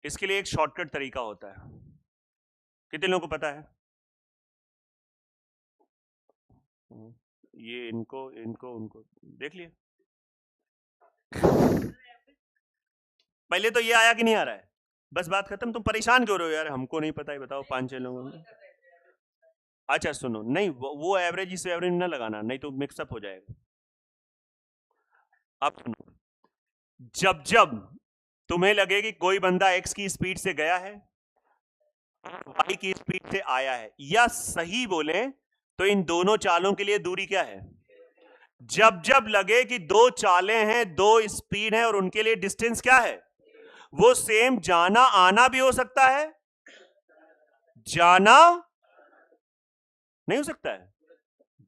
Speaker 1: इसके लिए एक शॉर्टकट तरीका होता है, कितने लोगों को पता है? ये इनको इनको उनको देख लिया। पहले तो ये आया कि नहीं आ रहा है, बस बात खत्म, तुम परेशान क्यों रहे हो यार, हमको नहीं पता है बताओ, 5-6 लोगों में। अच्छा सुनो, नहीं वो एवरेज इस एवरेज ना लगाना, नहीं तो मिक्सअप हो जाएगा। अब सुनो, जब जब तुम्हें लगे कि कोई बंदा एक्स की स्पीड से गया है, वाई की स्पीड से आया है, या सही बोले तो इन दोनों चालों के लिए दूरी क्या है? जब जब लगे कि दो चालें हैं, दो स्पीड है और उनके लिए डिस्टेंस क्या है? वो सेम जाना आना भी हो सकता है, जाना नहीं हो सकता है,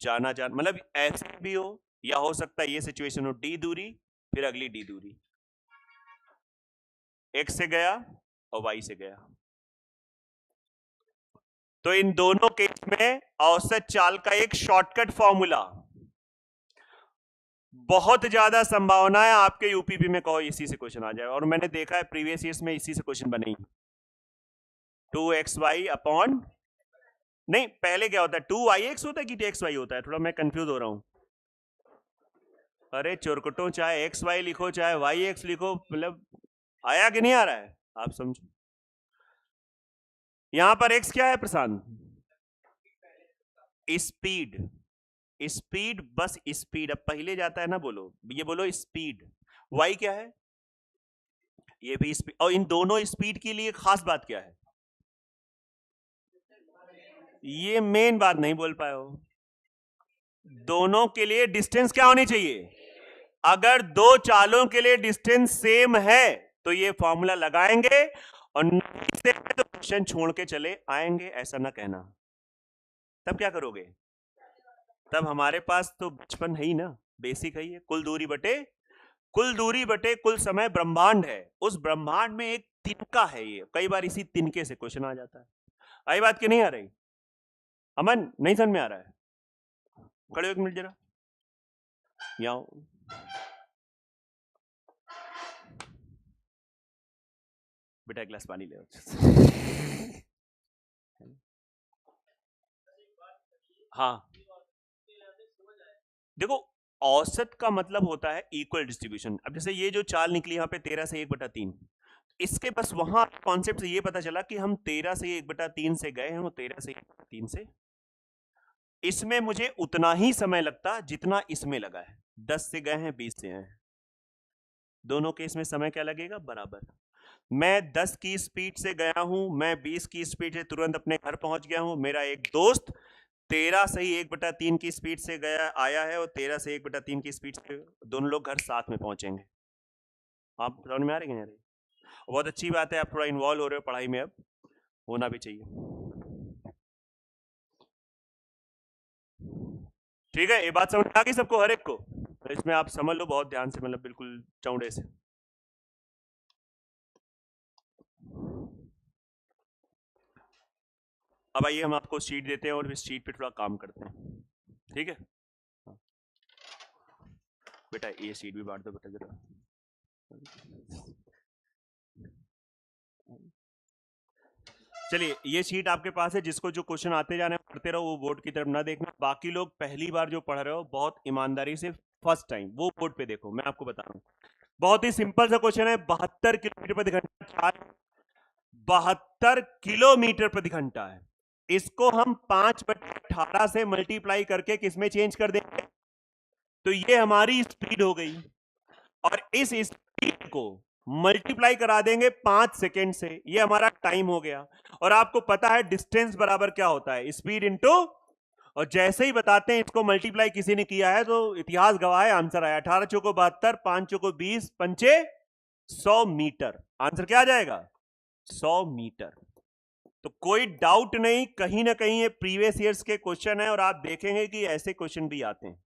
Speaker 1: जाना जाना मतलब ऐसे भी हो, या हो सकता है ये सिचुएशन हो, डी दूरी फिर अगली डी दूरी, एक्स से गया और वाई से गया, तो इन दोनों केस में औसत चाल का एक शॉर्टकट फॉर्मूला, बहुत ज्यादा संभावना है आपके यूपीपी में कहो इसी से क्वेश्चन आ जाए, और मैंने देखा है प्रीवियस ईयर्स में इसी से क्वेश्चन बने, 2xy अपॉन, नहीं पहले क्या होता है, 2yx होता है कि dxy होता है, थोड़ा मैं कंफ्यूज हो रहा हूं। अरे चोरकुटो, चाहे xy लिखो चाहे yx लिखो, मतलब आया कि नहीं आ रहा है, आप समझो। यहां पर x क्या है प्रशांत? स्पीड, स्पीड बस स्पीड, अब पहले जाता है ना, बोलो ये बोलो स्पीड, y क्या है? ये भी स्पीड, और इन दोनों स्पीड के लिए खास बात क्या है? ये मेन बात नहीं बोल पाए हो, दोनों के लिए डिस्टेंस क्या होनी चाहिए? अगर दो चालों के लिए डिस्टेंस सेम है तो ये फॉर्मूला लगाएंगे, और नहीं सेम है तो क्वेश्चन छोड़ के चले आएंगे, ऐसा ना कहना। तब क्या करोगे? तब हमारे पास तो बचपन है ही ना, बेसिक है ही है, कुल दूरी बटे कुल समय ब्रह्मांड है, उस ब्रह्मांड में एक तिनका है, ये कई बार इसी तिनके से क्वेश्चन आ जाता है। आई बात की नहीं आ रही? अमन नहीं समझ में आ रहा है? खड़े हो एक मिनट जरा, यहाँ बेटा एक गिलास पानी ले आओ। हाँ देखो, औसत का मतलब होता है इक्वल डिस्ट्रीब्यूशन। अब जैसे ये जो चाल निकली यहाँ पे 13 से 1/3, इसके बस वहां कॉन्सेप्ट से ये पता चला कि हम 13 से 1/3 से गए हैं, वो 13 से 1/3 से, इसमें मुझे उतना ही समय लगता जितना इसमें लगा है, 10 से गए हैं 20 से आए हैं, दोनों केस में समय क्या लगेगा? बराबर। मैं 10 की स्पीड से गया हूं, मैं 20 की स्पीड से तुरंत अपने घर पहुंच गया हूं, मेरा एक दोस्त 13 से ही 1/3 की स्पीड से गया आया है, और 13 से 1/3 की स्पीड से दोनों लोग घर साथ में पहुंचेंगे। आप समझ में आ रहे हैं? बहुत अच्छी बात है, आप थोड़ा इन्वॉल्व हो रहे हो पढ़ाई में, अब होना भी चाहिए। ठीक है, ये बात समझ आ गई सबको, हर एक को? तो इसमें आप समझ लो बहुत ध्यान से, मतलब बिल्कुल चौड़े से। अब आइए हम आपको शीट देते हैं और इस शीट पे थोड़ा काम करते हैं, ठीक है? बेटा ये शीट भी बांट दो बेटा जरा। चलिए ये शीट आपके पास है, जिसको जो क्वेश्चन आते जाने पढ़ते रहो, वो बोर्ड की तरफ ना देखना। बाकी लोग पहली बार जो पढ़ रहे हो बहुत ईमानदारी से, फर्स्ट टाइम वो बोर्ड पे देखो, मैं आपको बता रहा हूँ। बहुत ही सिंपल सा क्वेश्चन है, 72 किलोमीटर प्रति घंटा, 72 किलोमीटर प्रति घंटा है, इसको हम 5/18 से मल्टीप्लाई करके किसमें चेंज कर देंगे, तो ये हमारी स्पीड हो गई, और इस स्पीड को मल्टीप्लाई करा देंगे 5 सेकेंड से, ये हमारा टाइम हो गया। और आपको पता है डिस्टेंस बराबर क्या होता है, स्पीड इनटू, और जैसे ही बताते हैं इसको मल्टीप्लाई किसी ने किया है तो इतिहास गवाह है, आंसर आया 18 चौको 72, 5 चौको 20, पंचे 100 मीटर। आंसर क्या आ जाएगा, 100 मीटर। तो कोई डाउट नहीं, कहीं ना कहीं ये प्रीवियस ईयर्स के क्वेश्चन है, और आप देखेंगे कि ऐसे क्वेश्चन भी आते हैं।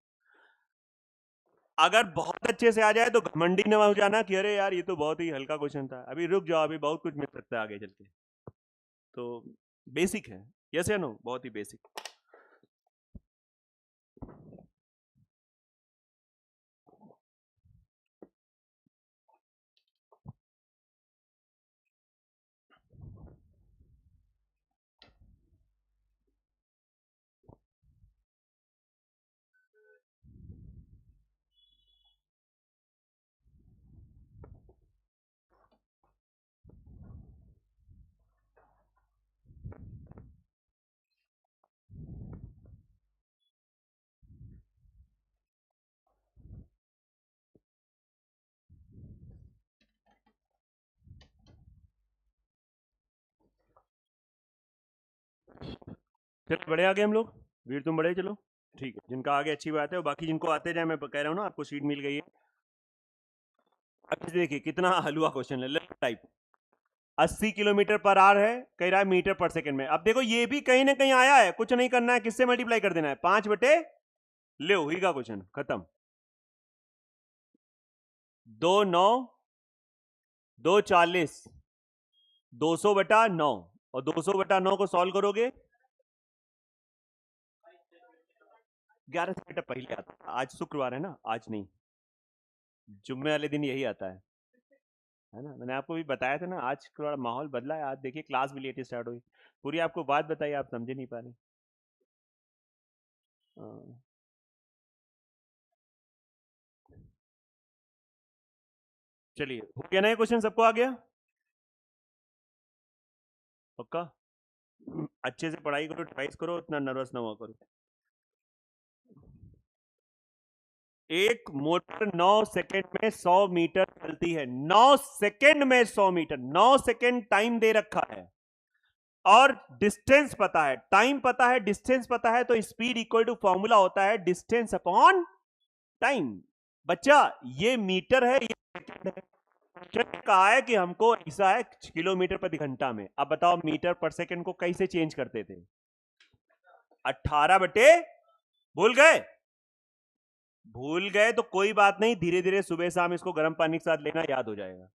Speaker 1: अगर बहुत अच्छे से आ जाए तो घमंडी न हो जाना कि अरे यार ये तो बहुत ही हल्का क्वेश्चन था, अभी रुक जाओ, अभी बहुत कुछ मिल सकता है आगे चल के। तो बेसिक है, यस या नो, बहुत ही बेसिक। चलो बड़े आगे हम लोग, वीर तुम बड़े चलो, ठीक है, जिनका आगे अच्छी बात है, और बाकी जिनको आते जाए, मैं कह रहा हूँ ना आपको सीट मिल गई है। अब देखिए कितना हलवा क्वेश्चन है, left type 80 kilometre per hour है, कह रहा है मीटर पर सेकंड में। अब देखो ये भी कहीं ना कहीं आया है, कुछ नहीं करना है, किससे मल्टीप्लाई कर देना है, 5 बटे, ले हुई का क्वेश्चन खत्म। 2 9 2 40, 200/9, और 200/9 को सॉल्व करोगे 11 से बेटा पहले आता है। आज शुक्रवार है ना, आज नहीं, जुम्मे वाले दिन यही आता है ना, मैंने आपको भी बताया था ना, आज थोड़ा माहौल बदला है, आज देखिए क्लास भी लेट स्टार्ट हुई, पूरी आपको बात बताई, आप समझे नहीं पा रहे। हाँ। चलिए हो गया ना ये क्वेश्चन, सबको आ गया पक्का? अच्छे से पढ़ाई करो, रिवाइज करो, इतना नर्वस ना हुआ करो। एक मोटर 9 सेकंड में 100 मीटर चलती है, 9 सेकंड में 100 मीटर, 9 सेकंड टाइम दे रखा है, और डिस्टेंस पता है, टाइम पता है, डिस्टेंस पता है, तो स्पीड इक्वल टू फॉर्मूला होता है डिस्टेंस अपॉन टाइम। बच्चा ये मीटर है, ये सेकंड है, कहा है कि हमको ऐसा है किलोमीटर प्रति घंटा में। अब बताओ मीटर पर सेकंड को कैसे चेंज करते थे, 18 बटे, भूल गए? भूल गए तो कोई बात नहीं, धीरे धीरे सुबह शाम इसको गर्म पानी के साथ लेना, याद हो जाएगा।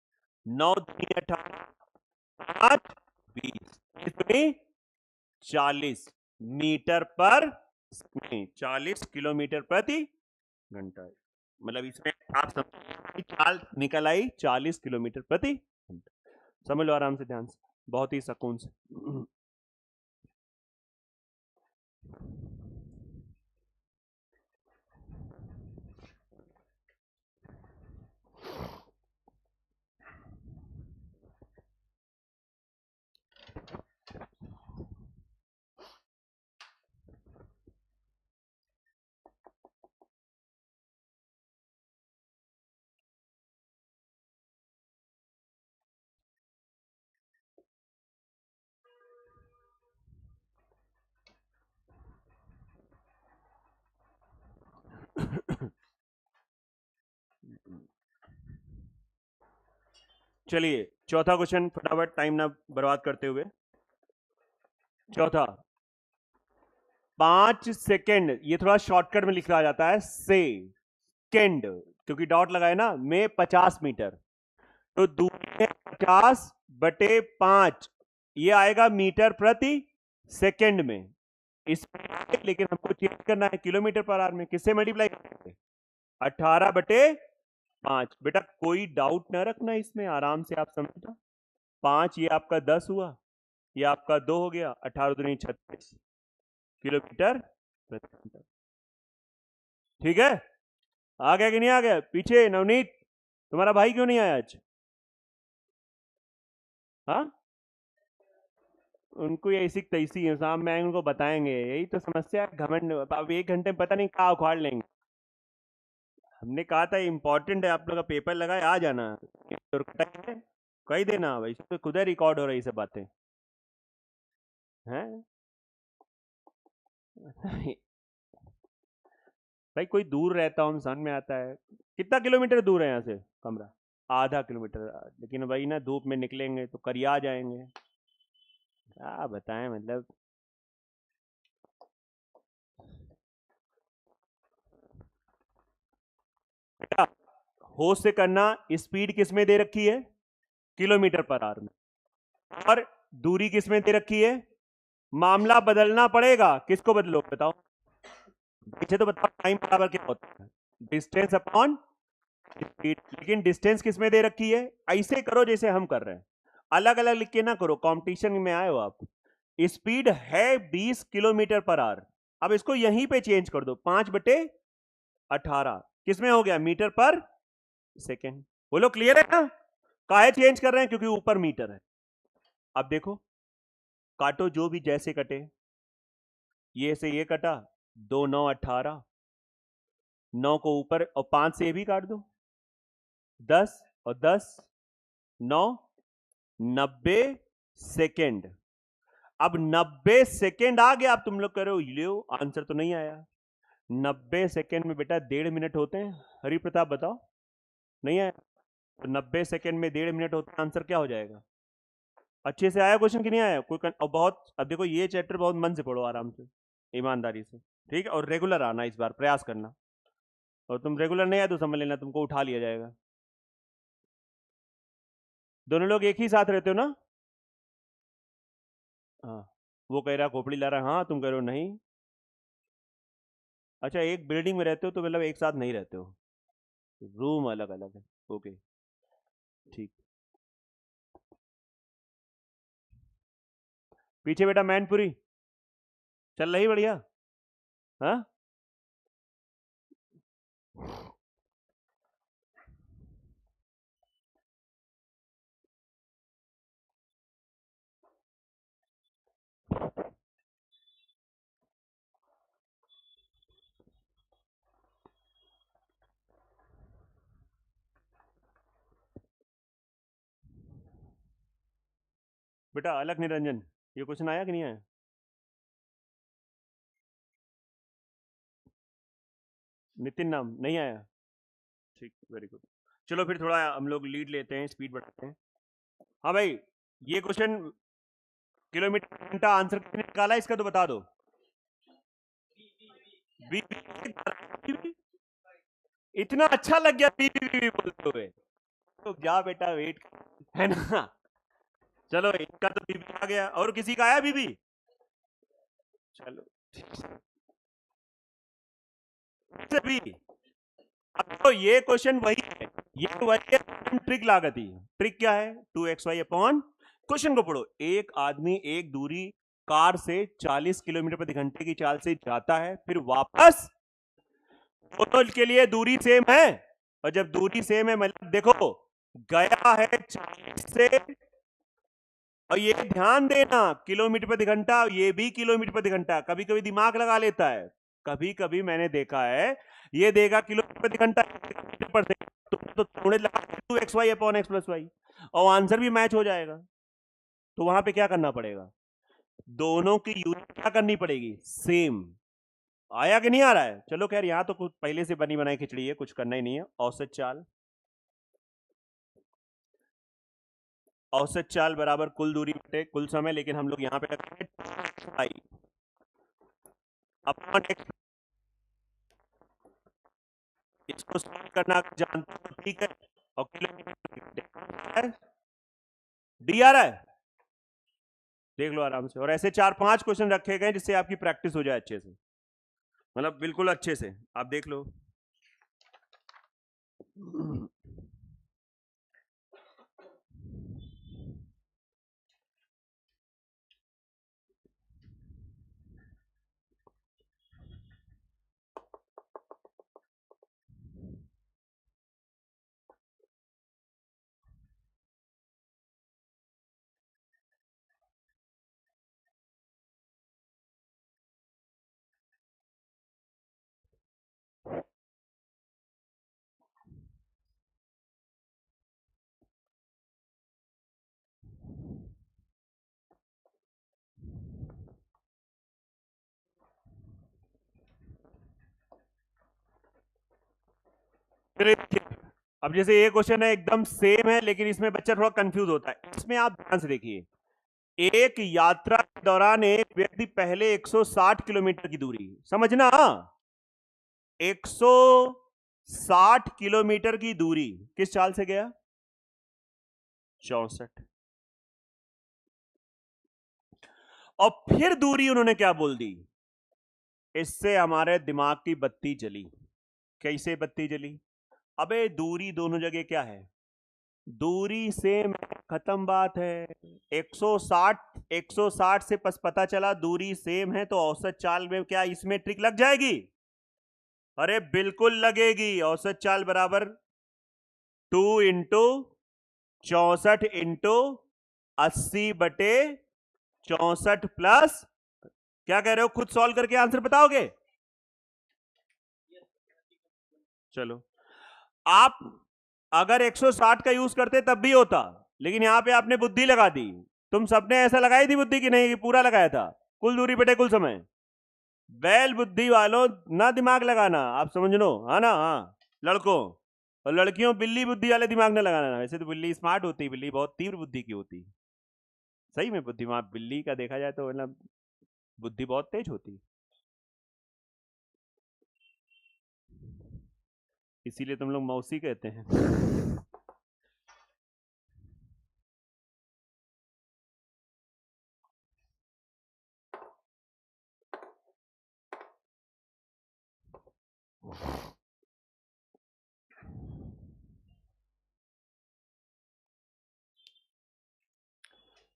Speaker 1: 9 दूनी 18, 5 20, कितनी 40 मीटर पर, नहीं 40 किलोमीटर प्रति घंटा, मतलब इसमें आप समझ, चाल निकल आई 40 किलोमीटर प्रति घंटा। समझ लो आराम से, ध्यान से, बहुत ही सुकून से। चलिए चौथा क्वेश्चन, फटाफट टाइम ना बर्बाद करते हुए। चौथा, 5 सेकेंड, ये थोड़ा शॉर्टकट में लिखा जाता है सेकेंड, क्योंकि डॉट लगाए ना, में 50 मीटर, तो दूरी है 50/5, ये आएगा मीटर प्रति सेकेंड में। इस लेकिन हमको चेंज करना है किलोमीटर पर आवर में, किससे मल्टीप्लाई करेंगे, 18/5। बेटा कोई डाउट ना रखना इसमें, आराम से आप समझना। 5 ये आपका 10 हुआ, ये आपका 2 हो गया, 18 दूनी 36 किलोमीटर प्रति घंटा। ठीक है, आ गया कि नहीं आ गया? पीछे नवनीत, तुम्हारा भाई क्यों नहीं आया आज? हाँ उनको ये ऐसी तैसी है, शाम में आएंगे उनको बताएंगे, यही तो समस्या है, घमंड। अब 1 घंटे में पता नहीं कहाँ उखाड़ लेंगे। हमने कहा था इम्पोर्टेंट है, आप लोग का पेपर लगा है, आ जाना। कही देना भाई, तो खुद ही रिकॉर्ड हो रही सब बातें हैं। भाई कोई दूर रहता हूँ समझ में आता है। कितना किलोमीटर दूर है यहाँ से कमरा? ½ किलोमीटर। लेकिन वही ना, धूप में निकलेंगे तो करिया जाएंगे। क्या बताएं मतलब। बेटा, होश से करना। स्पीड किस में दे रखी है? किलोमीटर पर आवर में। और दूरी किस में दे रखी है? मामला बदलना पड़ेगा, किसको बदलो बताओ? पीछे तो बताओ टाइम बराबर क्या होता है? Distance upon speed. लेकिन डिस्टेंस किस में दे रखी है? ऐसे करो जैसे हम कर रहे हैं, अलग अलग लिख के ना करो, कंपटीशन में आए हो आप। स्पीड है 20 किलोमीटर पर आवर। अब इसको यहीं पे चेंज कर दो, 5/18 किस में हो गया? मीटर पर सेकेंड। बोलो क्लियर है ना? काहे चेंज कर रहे हैं? क्योंकि ऊपर मीटर है। अब देखो, काटो जो भी जैसे कटे। ये से ये कटा, 2×9 = 18। 9 को ऊपर और 5 से ये भी काट दो, 10 और 10 9, 90 सेकेंड। अब 90 सेकेंड आ गया। अब तुम लोग कह रहे हो लियो आंसर तो नहीं आया। 90 सेकेंड में बेटा 1.5 मिनट होते हैं। हरि प्रताप बताओ, नहीं आया? तो 90 सेकेंड में 1.5 मिनट होता है, आंसर क्या हो जाएगा? अच्छे से आया क्वेश्चन कि नहीं आया? और बहुत, अब देखो ये चैप्टर बहुत मन से पढ़ो, आराम से, ईमानदारी से, ठीक है? और रेगुलर आना, इस बार प्रयास करना। और तुम रेगुलर नहीं आए तो समझ लेना तुमको उठा लिया जाएगा। दोनों लोग एक ही साथ रहते हो ना? हाँ। वो कह रहा खोपड़ी ला रहा, हाँ तुम कह रहे हो नहीं। अच्छा, एक बिल्डिंग में रहते हो तो मतलब एक साथ नहीं रहते हो, रूम अलग अलग है। ओके, ठीक। पीछे बेटा मैनपुरी चल रही बढ़िया? हाँ। बेटा अलग निरंजन, ये क्वेश्चन आया कि नहीं आया? नितिन नाम नहीं आया? ठीक, वेरी गुड। चलो फिर थोड़ा हम लोग लीड लेते हैं, स्पीड बढ़ाते हैं। हाँ भाई, ये क्वेश्चन किलोमीटर घंटा आंसर किसने निकाला इसका तो बता दो। इतना अच्छा लग गया बीबी बोलते हुए, तो जा बेटा वेट, है ना? चलो इनका तो बीबी आ गया, और किसी का आया बीबी? चलो भी। अब तो ये क्वेश्चन वही है, ये तो वही है, ट्रिक लागती। ट्रिक क्या है? 2xy/। क्वेश्चन को पढ़ो। एक आदमी एक दूरी कार से 40 किलोमीटर प्रति घंटे की चाल से जाता है, फिर वापस, दोनों के लिए दूरी सेम है। और जब दूरी सेम है मतलब देखो, गया है 40 से, और ये ध्यान देना किलोमीटर प्रति घंटा, ये भी किलोमीटर प्रति घंटा। कभी कभी दिमाग लगा लेता है, कभी कभी मैंने देखा है ये देगा किलोमीटर प्रति घंटा पर से, तो थोड़े लगा 2xy/x+y, और आंसर भी मैच हो जाएगा। तो वहां पे क्या करना पड़ेगा? दोनों की यूनिट क्या करनी पड़ेगी? सेम। आया कि नहीं आ रहा है? चलो खैर, यहां तो कुछ पहले से बनी बनाई खिचड़ी है, कुछ करना ही नहीं है। औसत चाल, औसत चाल बराबर कुल दूरी बटे कुल समय, लेकिन हम लोग यहाँ पे रखेंगे अपॉन x। इसको सॉल्व करना जानते हो, ठीक है? और किलोमीटर डी आ रहा है, देख लो आराम से। और ऐसे 4-5 क्वेश्चन रखे गए जिससे आपकी प्रैक्टिस हो जाए अच्छे से, मतलब बिल्कुल अच्छे से, आप देख लो। अब जैसे ये क्वेश्चन है एकदम सेम है, लेकिन इसमें बच्चा थोड़ा कंफ्यूज होता है। इसमें आप ध्यान से देखिए, एक यात्रा के दौरान एक व्यक्ति पहले 160 किलोमीटर की दूरी, समझना, 160 किलोमीटर की दूरी किस चाल से गया? 64। और फिर दूरी उन्होंने क्या बोल दी? इससे हमारे दिमाग की बत्ती जली। कैसे बत्ती जली? अबे दूरी दोनों जगह क्या है? दूरी सेम है, खत्म बात है। 160 से पता चला दूरी सेम है, तो औसत चाल में क्या इसमें ट्रिक लग जाएगी? अरे बिल्कुल लगेगी। औसत चाल बराबर 2 इंटू 64 इंटू 80/64 प्लस, क्या कह रहे हो? खुद सॉल्व करके आंसर बताओगे? चलो, आप अगर 160 का यूज करते तब भी होता, लेकिन यहां पे आपने बुद्धि लगा दी। तुम सबने ऐसा लगाई थी बुद्धि की नहीं कि पूरा लगाया था? कुल दूरी बटे कुल समय। बैल बुद्धि वालों ना दिमाग लगाना, आप समझ लो, हाँ ना? हाँ, लड़कों और लड़कियों बिल्ली बुद्धि वाले दिमाग न लगाना। वैसे तो बिल्ली स्मार्ट होती है, बिल्ली बहुत तीव्र बुद्धि की होती है। सही में बुद्धिमान बिल्ली का देखा जाए तो मतलब बुद्धि बहुत तेज होती है, इसीलिए तुम लोग मौसी कहते हैं।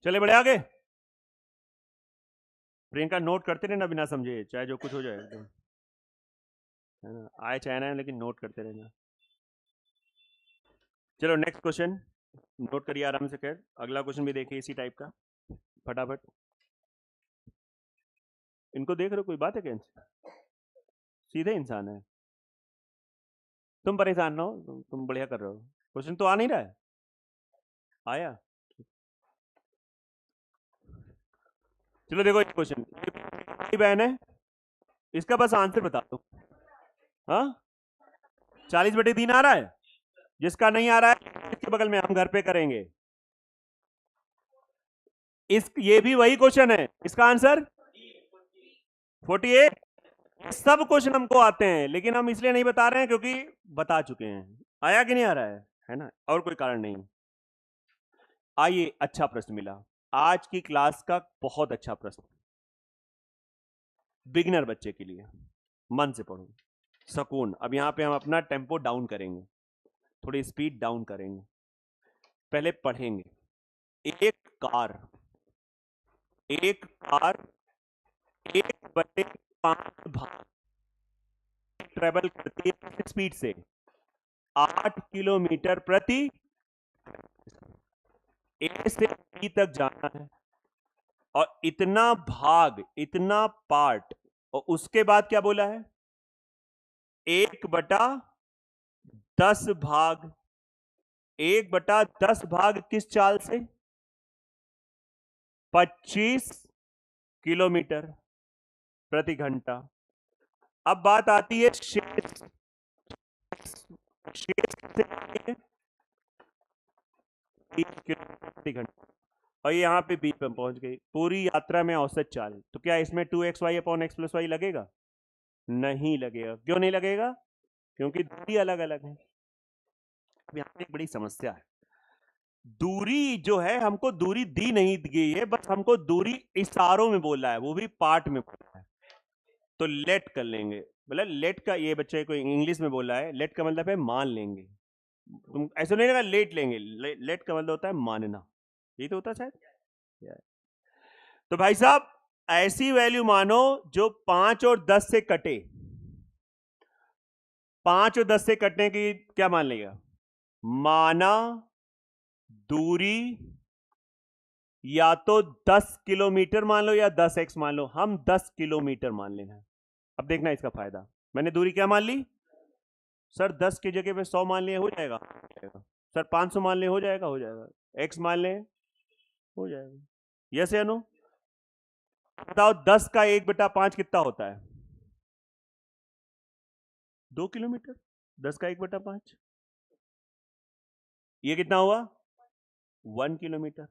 Speaker 1: चले बड़े आगे। प्रियंका नोट करते रहना बिना समझे, चाहे जो कुछ हो जाए, है ना? आए चाहे ना, लेकिन नोट करते रहना। चलो नेक्स्ट क्वेश्चन नोट करिए आराम से। खैर अगला क्वेश्चन भी देखिए इसी टाइप का, फटाफट। इनको देख रहे हो? कोई बात है क्या? सीधे इंसान है। तुम परेशान ना हो, तुम बढ़िया कर रहे हो। क्वेश्चन तो आ नहीं रहा है? आया? चलो देखो एक क्वेश्चन, बहन है, इसका बस आंसर बता दो। हाँ, 40/3 आ रहा है? जिसका नहीं आ रहा है इसके बगल में हम घर पे करेंगे। ये भी वही क्वेश्चन है, इसका आंसर 48। सब क्वेश्चन हमको आते हैं, लेकिन हम इसलिए नहीं बता रहे हैं क्योंकि बता चुके हैं। आया कि नहीं आ रहा है ना? और कोई कारण नहीं। आइए, अच्छा प्रश्न मिला आज की क्लास का, बहुत अच्छा प्रश्न, बिगिनर बच्चे के लिए। मन से पढ़ो, सुकून। अब यहां पे हम अपना टेम्पो डाउन करेंगे, थोड़ी स्पीड डाउन करेंगे। पहले पढ़ेंगे, एक कार, एक कार 1/5 भाग ट्रेवल करती है स्पीड से 8 किलोमीटर प्रति, ए से बी तक जाना है, और इतना भाग, इतना पार्ट, और उसके बाद क्या बोला है? 1/10 भाग। 1/10 भाग किस चाल से? 25 किलोमीटर प्रति घंटा। अब बात आती है शेष। शेष किससे आती है? 30 किलोमीटर प्रति घंटा। और यहां पे बी पे पहुंच गई। पूरी यात्रा में औसत चाल, तो क्या इसमें 2xy/x+y लगेगा? नहीं लगेगा। क्यों नहीं लगेगा? क्योंकि दूरी अलग अलग है। अब यहां पे एक बड़ी समस्या है, दूरी जो है हमको दूरी दी नहीं गई है, बस हमको दूरी इशारों में बोला है, वो भी पार्ट में बोला है। तो लेट कर लेंगे, मतलब लेट का, ये बच्चे को इंग्लिश में बोला है, लेट का मतलब है मान लेंगे। तुम ऐसे नहीं लगा लेट लेंगे, लेट का मतलब होता है मानना, ये तो होता है शायद। तो भाई साहब ऐसी वैल्यू मानो जो 5 और 10 से कटे। 5 और 10 से कटने की क्या मान लेगा? माना दूरी या तो 10 किलोमीटर मान लो या 10x मान लो, हम 10 किलोमीटर मान लेना। अब देखना इसका फायदा, मैंने दूरी क्या मान ली? सर 10 की जगह पे 100 मान लिए हो जाएगा? सर 500 मान ले हो जाएगा? हो जाएगा। x मान ले हो जाएगा। यस या नो? बताओ 10 का 1/5 कितना होता है? 2 किलोमीटर। 10 का 1/5। ये कितना हुआ? 1 किलोमीटर।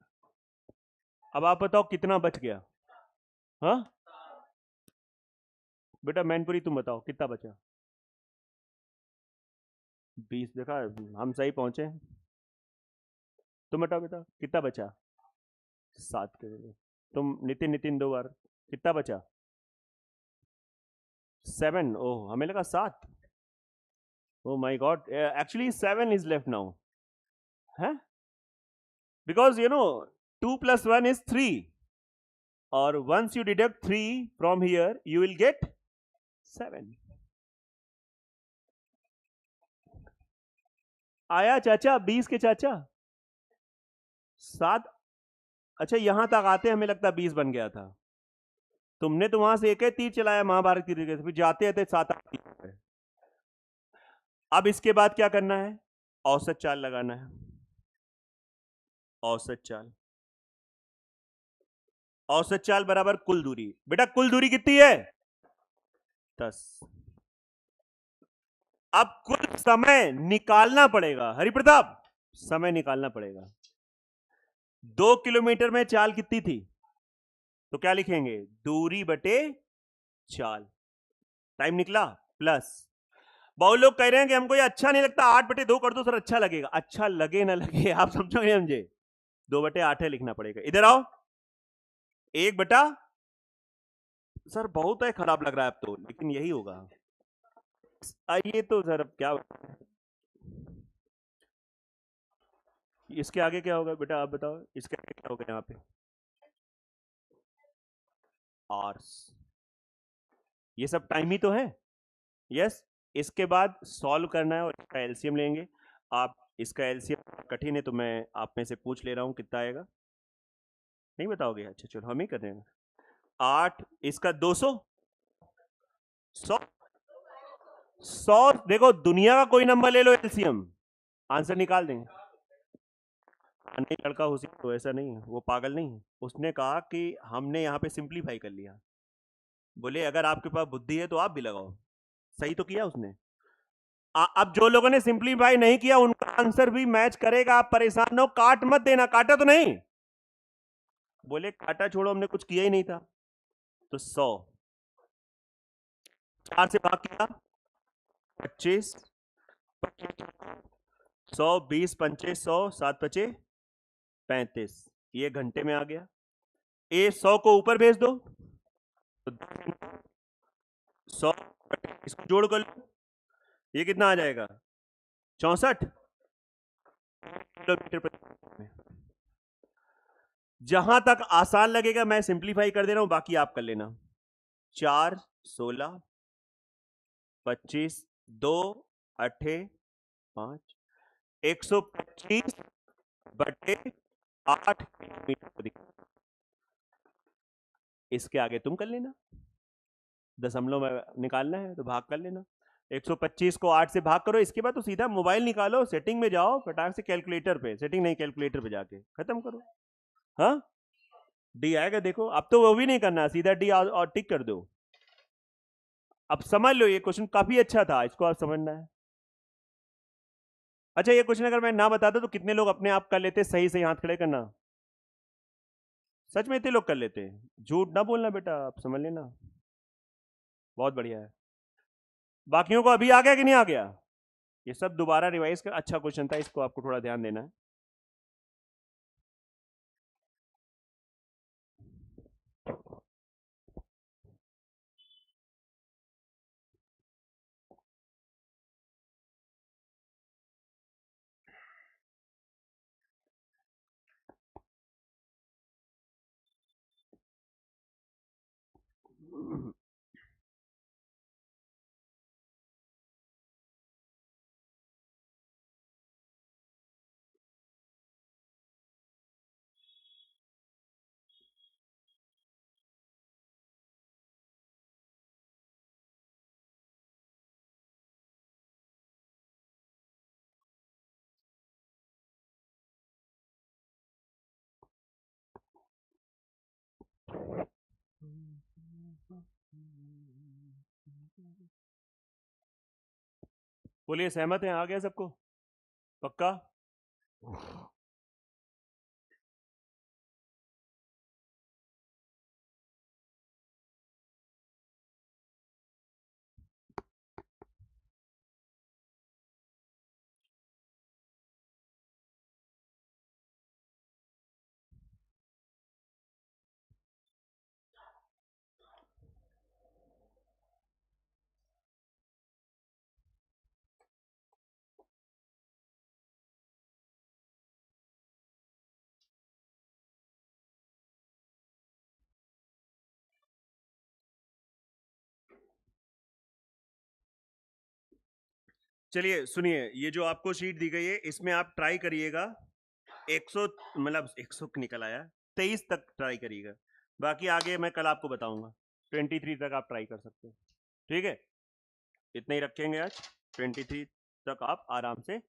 Speaker 1: अब आप बताओ कितना बच गया? हाँ बेटा मैनपुरी तुम बताओ कितना बचा? 20। देखा, हम सही पहुंचे। तुम बताओ बेटा कितना बचा? 7 किलोमीटर। तुम नितिन नितिन 2 बार। कितना बचा? 7। ओह हमें लगा 7। Oh my God! Actually, 7 is left now. Huh? Because 2 plus 1 is 3. Or once you deduct 3 from here, you will get 7. आया चाचा 20 के चाचा 7। अच्छा यहां तक आते हमें लगता 20 बन गया था। तुमने तो वहां से एक ही तीर चलाया महाभारत तीर के, फिर जाते थे 7-8 तीर। अब इसके बाद क्या करना है? औसत चाल लगाना है। औसत चाल। औसत चाल बराबर कुल दूरी। बेटा कुल दूरी कितनी है? 10। अब कुल समय निकालना पड़ेगा हरिप्रताप। समय निकालना पड़ेगा। 2 किलोमीटर में चाल कितनी थी? तो क्या लिखेंगे? दूरी बटे चाल। टाइम निकला प्लस। बहुत लोग कह रहे हैं कि हमको ये अच्छा नहीं लगता, 8/2 कर दो सर, अच्छा लगेगा। अच्छा लगे ना लगे आप समझो नहीं समझे, 2/8 है लिखना पड़ेगा। इधर आओ। 1 बटा, सर बहुत है, खराब लग रहा है अब तो, लेकिन यही होगा। आइए तो सर अब क्या, इसके आगे क्या होगा बेटा आप बताओ, इसके आगे क्या होगा यहाँ पे? आर्स। ये सब टाइम ही तो है। यस। इसके बाद सॉल्व करना है और इसका एलसीएम लेंगे। आप इसका एलसीएम कठिन है तो मैं आप में से पूछ ले रहा हूं कितना आएगा। नहीं बताओगे? अच्छा चलो हम ही कर देंगे। 8 इसका 200। 100। 100 देखो दुनिया का कोई नंबर ले लो एलसीएम, आंसर निकाल देंगे। नहीं लड़का होशियार तो ऐसा नहीं है, वो पागल नहीं है। उसने कहा कि हमने यहाँ पे सिंप्लीफाई कर लिया। बोले अगर आपके पास बुद्धि है तो आप भी लगाओ। सही तो किया उसने। अब जो लोगों ने सिंप्लीफाई नहीं किया उनका आंसर भी मैच करेगा, आप परेशान हो। काट मत देना। काटा तो नहीं? बोले काटा छोड़ो, हमने कुछ किया ही नहीं था। तो 100 4 से भाग किया 25। 100 20 पंचे 100 7 पचे 35। ये घंटे में आ गया। ए 100 को ऊपर भेज दो तो 100 इसको जोड़ कर लो, ये कितना आ जाएगा? 64 किलोमीटर प्रति। जहां तक आसान लगेगा मैं सिंप्लीफाई कर दे रहा हूं, बाकी आप कर लेना। 4 16 25 2 अठे 5 125 बटे 8 किलोमीटर। इसके आगे तुम कर लेना, दशमलव में निकालना है तो भाग कर लेना। 125 को 8 से भाग करो, इसके बाद तो सीधा मोबाइल निकालो, सेटिंग में जाओ फटाक से, कैलकुलेटर पे, सेटिंग नहीं कैलकुलेटर पे जाके खत्म करो। हाँ डी आएगा देखो। अब तो वो भी नहीं करना, सीधा डी और टिक कर दो। अब समझ लो ये क्वेश्चन काफी अच्छा था, इसको आप समझना है। अच्छा ये क्वेश्चन अगर मैं ना बताता तो कितने लोग अपने आप कर लेते? सही सही हाथ खड़े करना। सच में इतने लोग कर लेते? झूठ ना बोलना बेटा, आप समझ लेना। बहुत बढ़िया है। बाकियों को अभी आ गया कि नहीं आ गया? ये सब दोबारा रिवाइज कर, अच्छा क्वेश्चन था, इसको आपको थोड़ा ध्यान देना है। बोलिए सहमत हैं, आ गया सबको? पक्का? चलिए सुनिए, ये जो आपको शीट दी गई है इसमें आप ट्राई करिएगा 100, मतलब 100 निकल आया, 23 तक ट्राई करिएगा। बाकी आगे मैं कल आपको बताऊंगा, 23 तक आप ट्राई कर सकते हो। ठीक है, इतना ही रखेंगे आज, 23 तक आप आराम से